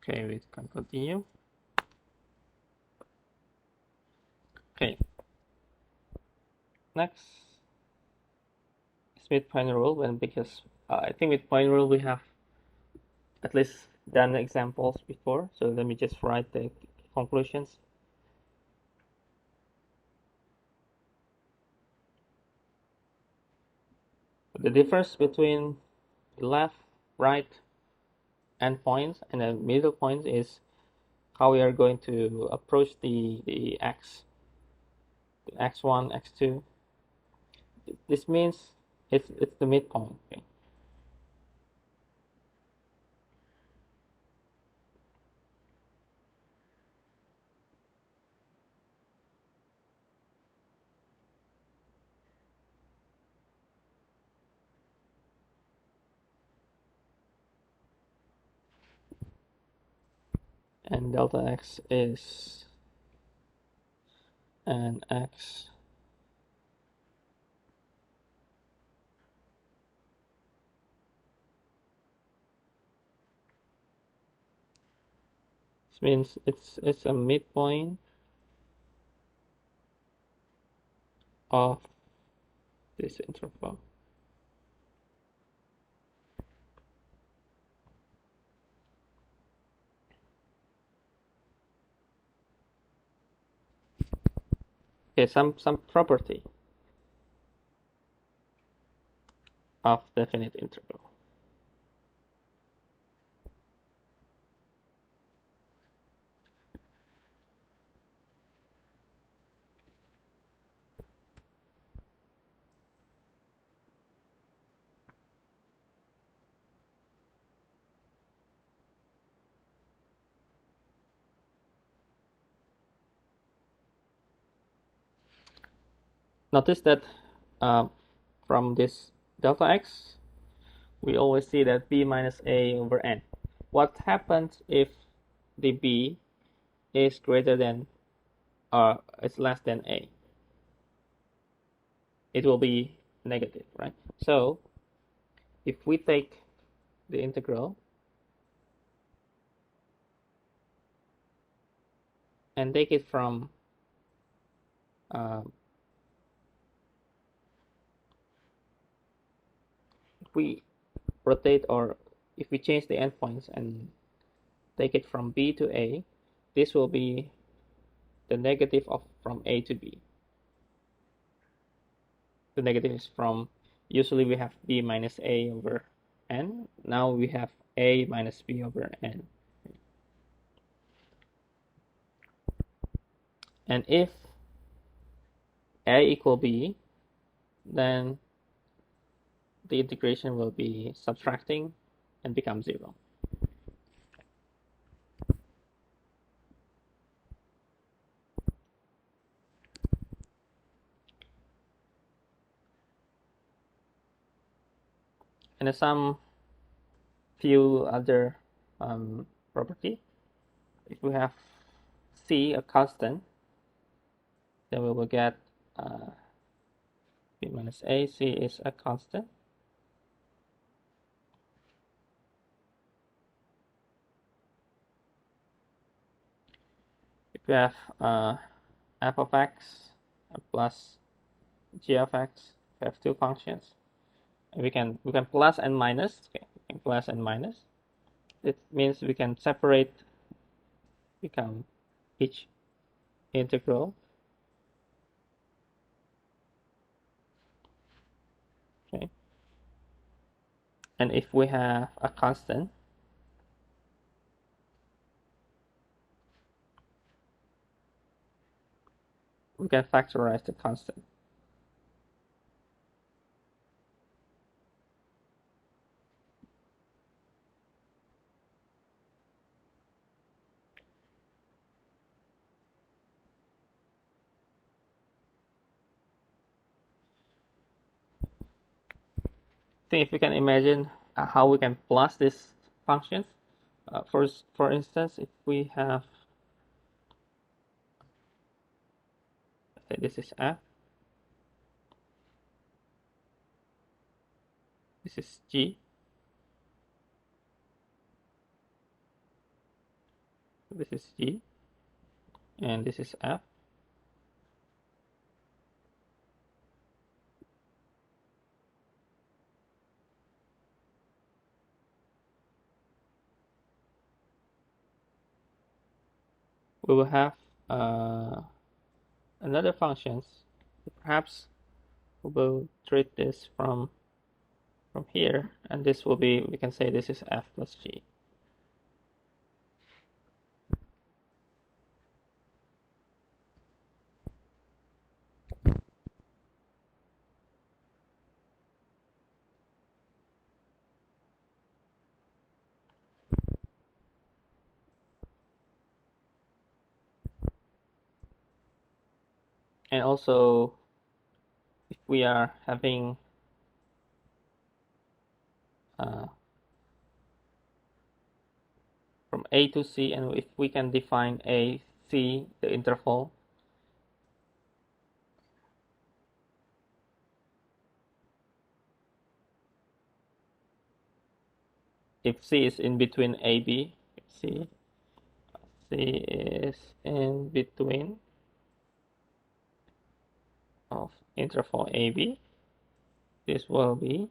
Okay, we can continue. Okay. Next is midpoint rule, and because I think midpoint rule we have at least done examples before, so let me just write the conclusions. The difference between left, right endpoints and the middle point is how we are going to approach the x1, x2. This means it's the midpoint. Okay? And delta x is an x this means it's a midpoint of this interval. Okay, some property of definite interval. Notice that from this delta x, we always see that b minus a over n. What happens if the b is greater than or is less than a? It will be negative, right? So if we take the integral and take it from if we rotate or if we change the endpoints and take it from b to a, this will be the negative of from a to b. The negative is from, usually we have b minus a over n. Now we have a minus b over n. And if a equal b, then the integration will be subtracting and become 0. And there's some few other property. If we have c a constant, then we will get b minus a. C is a constant. If we have f of x plus g of x, we have two functions. We can plus and minus. Okay, we can plus and minus. It means we can separate, become each integral. Okay, and if we have a constant, we can factorize the constant. Think if we can imagine how we can plus these functions. For instance, if we have, let's say this is f, this is g, This is G, and this is F. We will have another functions. Perhaps we will treat this from here, and this will be, we can say this is F plus G. And also, if we are having from A to C, and if we can define A, C, the interval, if C is in between AB, C is in between of interval AB, this will be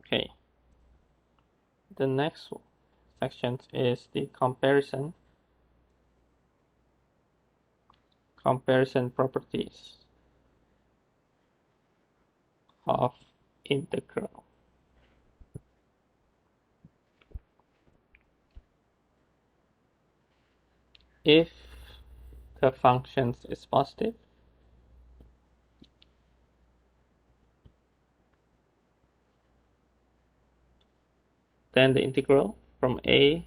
okay. The next section is the comparison properties of integral. If the function is positive, then the integral from A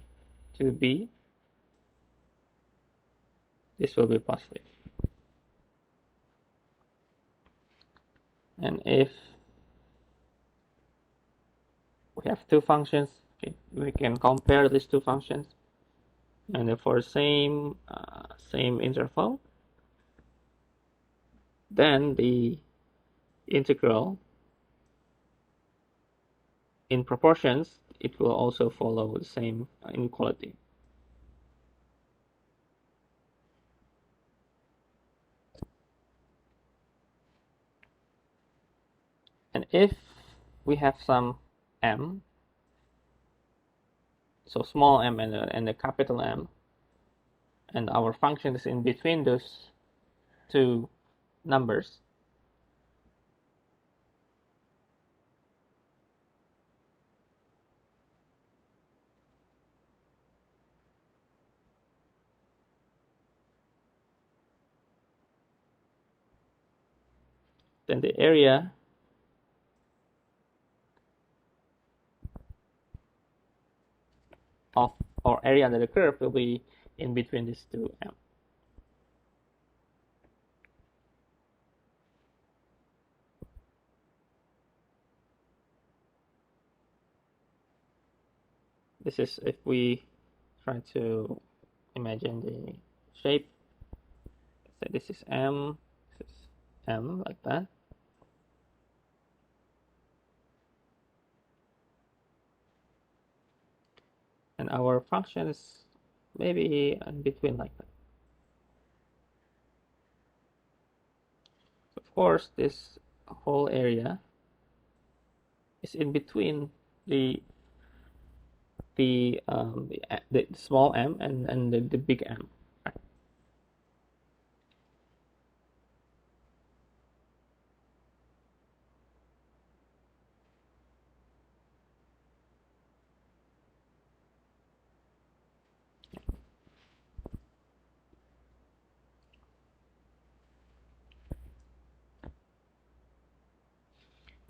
to B, this will be positive. And if we have two functions, okay, we can compare these two functions, and for same interval, then the integral in proportions, it will also follow the same inequality. And if we have some m, so small m and a capital M, and our function is in between those two numbers, then the area of or area under the curve will be in between these two m. This is if we try to imagine the shape. So this is m, this is m, like that. And our function is maybe in between, like that. Of course, this whole area is in between the small m and the big M. Right?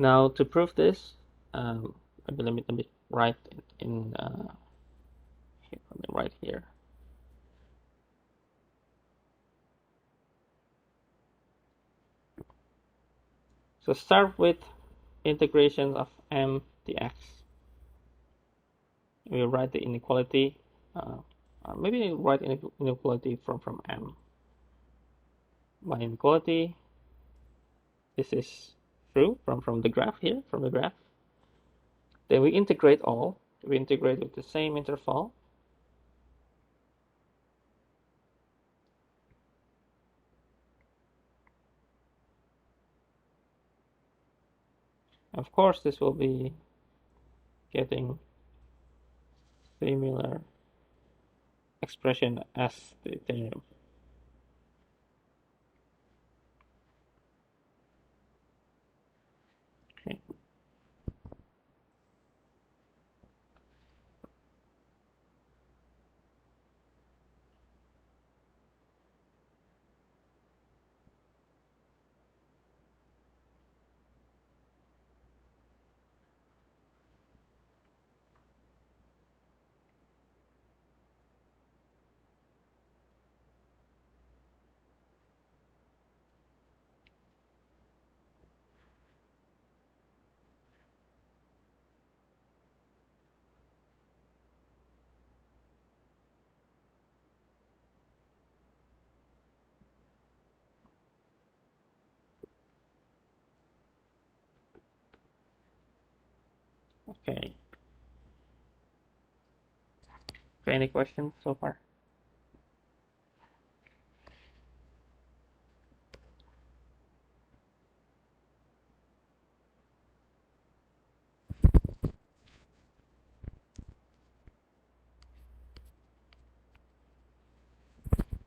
Now to prove this, maybe let me write in right here. So start with integration of m dx. We write the inequality. Maybe write inequality from m. By inequality, this is true from the graph here, from the graph. Then we integrate all. We integrate with the same interval. Of course, this will be getting similar expression as the theorem. Okay. Okay. Okay, any questions so far?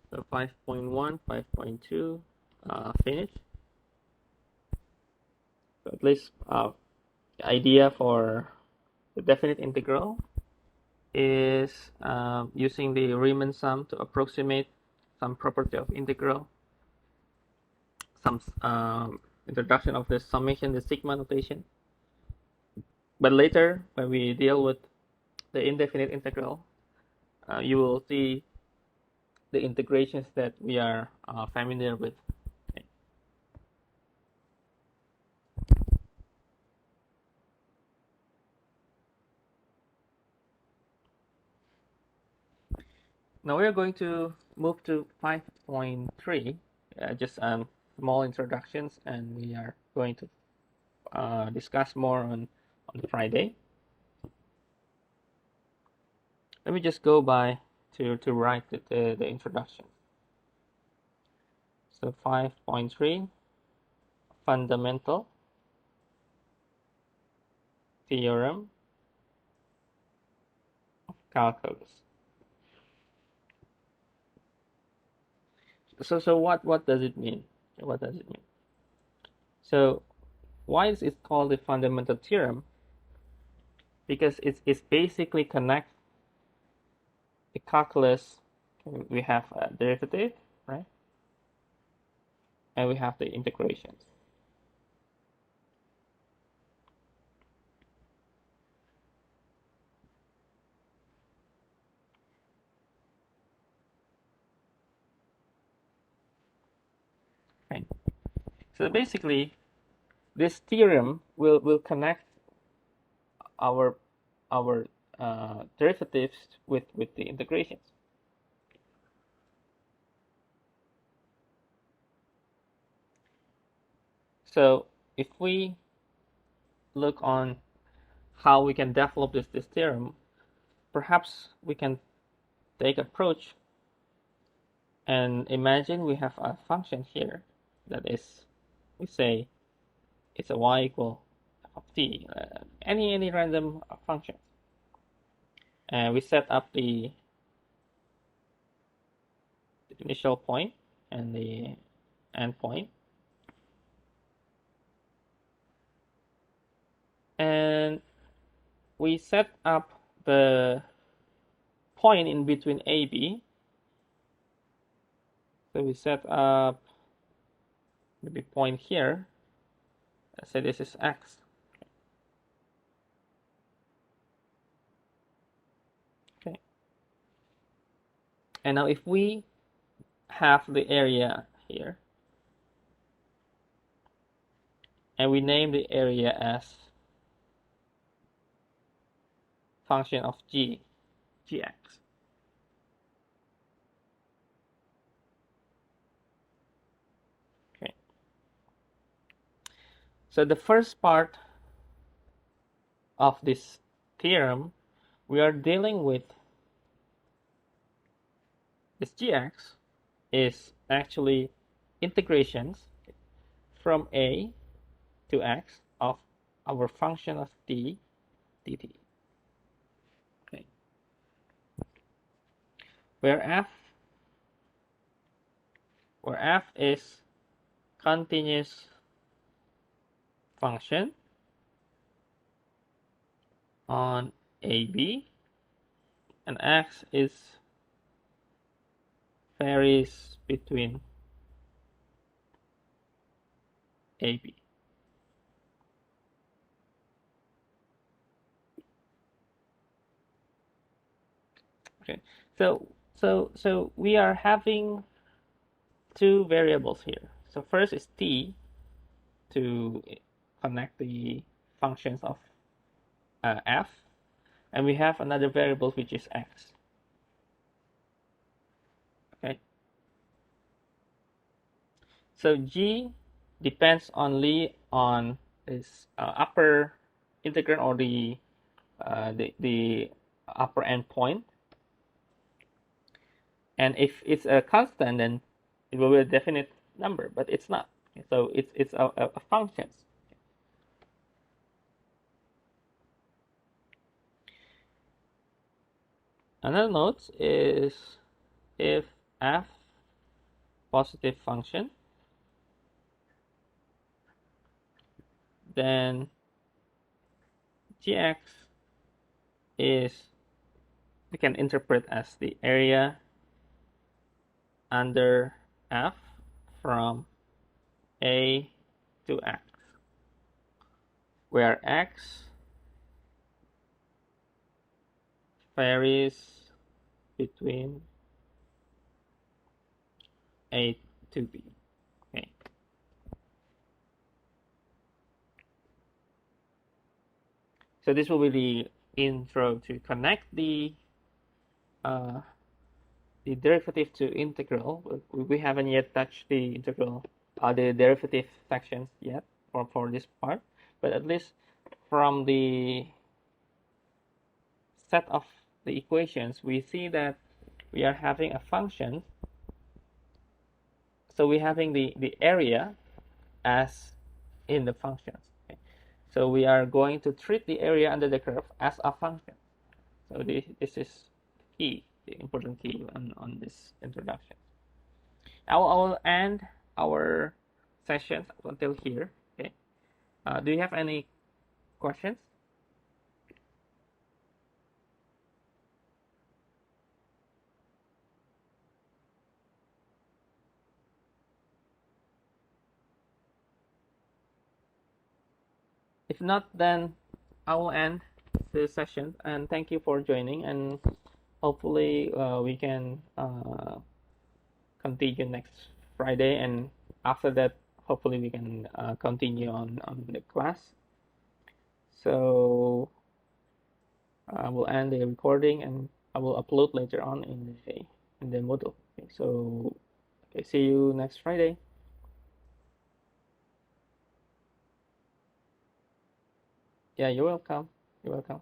So 5.1, 5.2, finished. So at least the idea for the definite integral is using the Riemann sum to approximate some property of integral, some introduction of the summation, the sigma notation. But later, when we deal with the indefinite integral, you will see the integrations that we are familiar with. Okay. Now we are going to move to 5.3, just small introductions, and we are going to discuss more on Friday. Let me just go by to write the introduction. So 5.3, fundamental theorem of calculus. So what does it mean? What does it mean? So why is it called the fundamental theorem? Because it's basically connect the calculus. We have a derivative, right? And we have the integrations. Right. So basically, this theorem will connect our derivatives with the integrations. So if we look on how we can develop this theorem, perhaps we can take approach and imagine we have a function here that is, we say it's a y equal f of t, any random function, and we set up the initial point and the end point, and we set up the point in between a b. So we set up maybe point here. Let's say this is x, And now if we have the area here, and we name the area as function of gx. Okay. So the first part of this theorem, we are dealing with this gx is actually integrations from a to x of our function of t dt. Okay. Where f is continuous function on AB, and x is varies between AB. Okay, so we are having two variables here. So first is t to connect the functions of f, and we have another variable which is x. Okay. So g depends only on this upper integrand, or the upper endpoint. And if it's a constant, then it will be a definite number, but it's not. So it's a function. Another note is if f positive function, then gx is, we can interpret as the area under f from a to x, where x varies between a to b. Okay. So this will be the intro to connect the derivative to integral. We haven't yet touched the integral, the derivative sections yet for this part, but at least from the set of the equations, we see that we are having a function. So we're having the area as in the functions. Okay. So we are going to treat the area under the curve as a function. So this is key, the important key on this introduction. I will end our sessions until here. Okay. Do you have any questions? If not, then I will end the session, and thank you for joining, and hopefully we can continue next Friday, and after that hopefully we can continue on the class. So I will end the recording, and I will upload later on in the Moodle. Okay, so okay, see you next Friday. Yeah, you're welcome. You're welcome.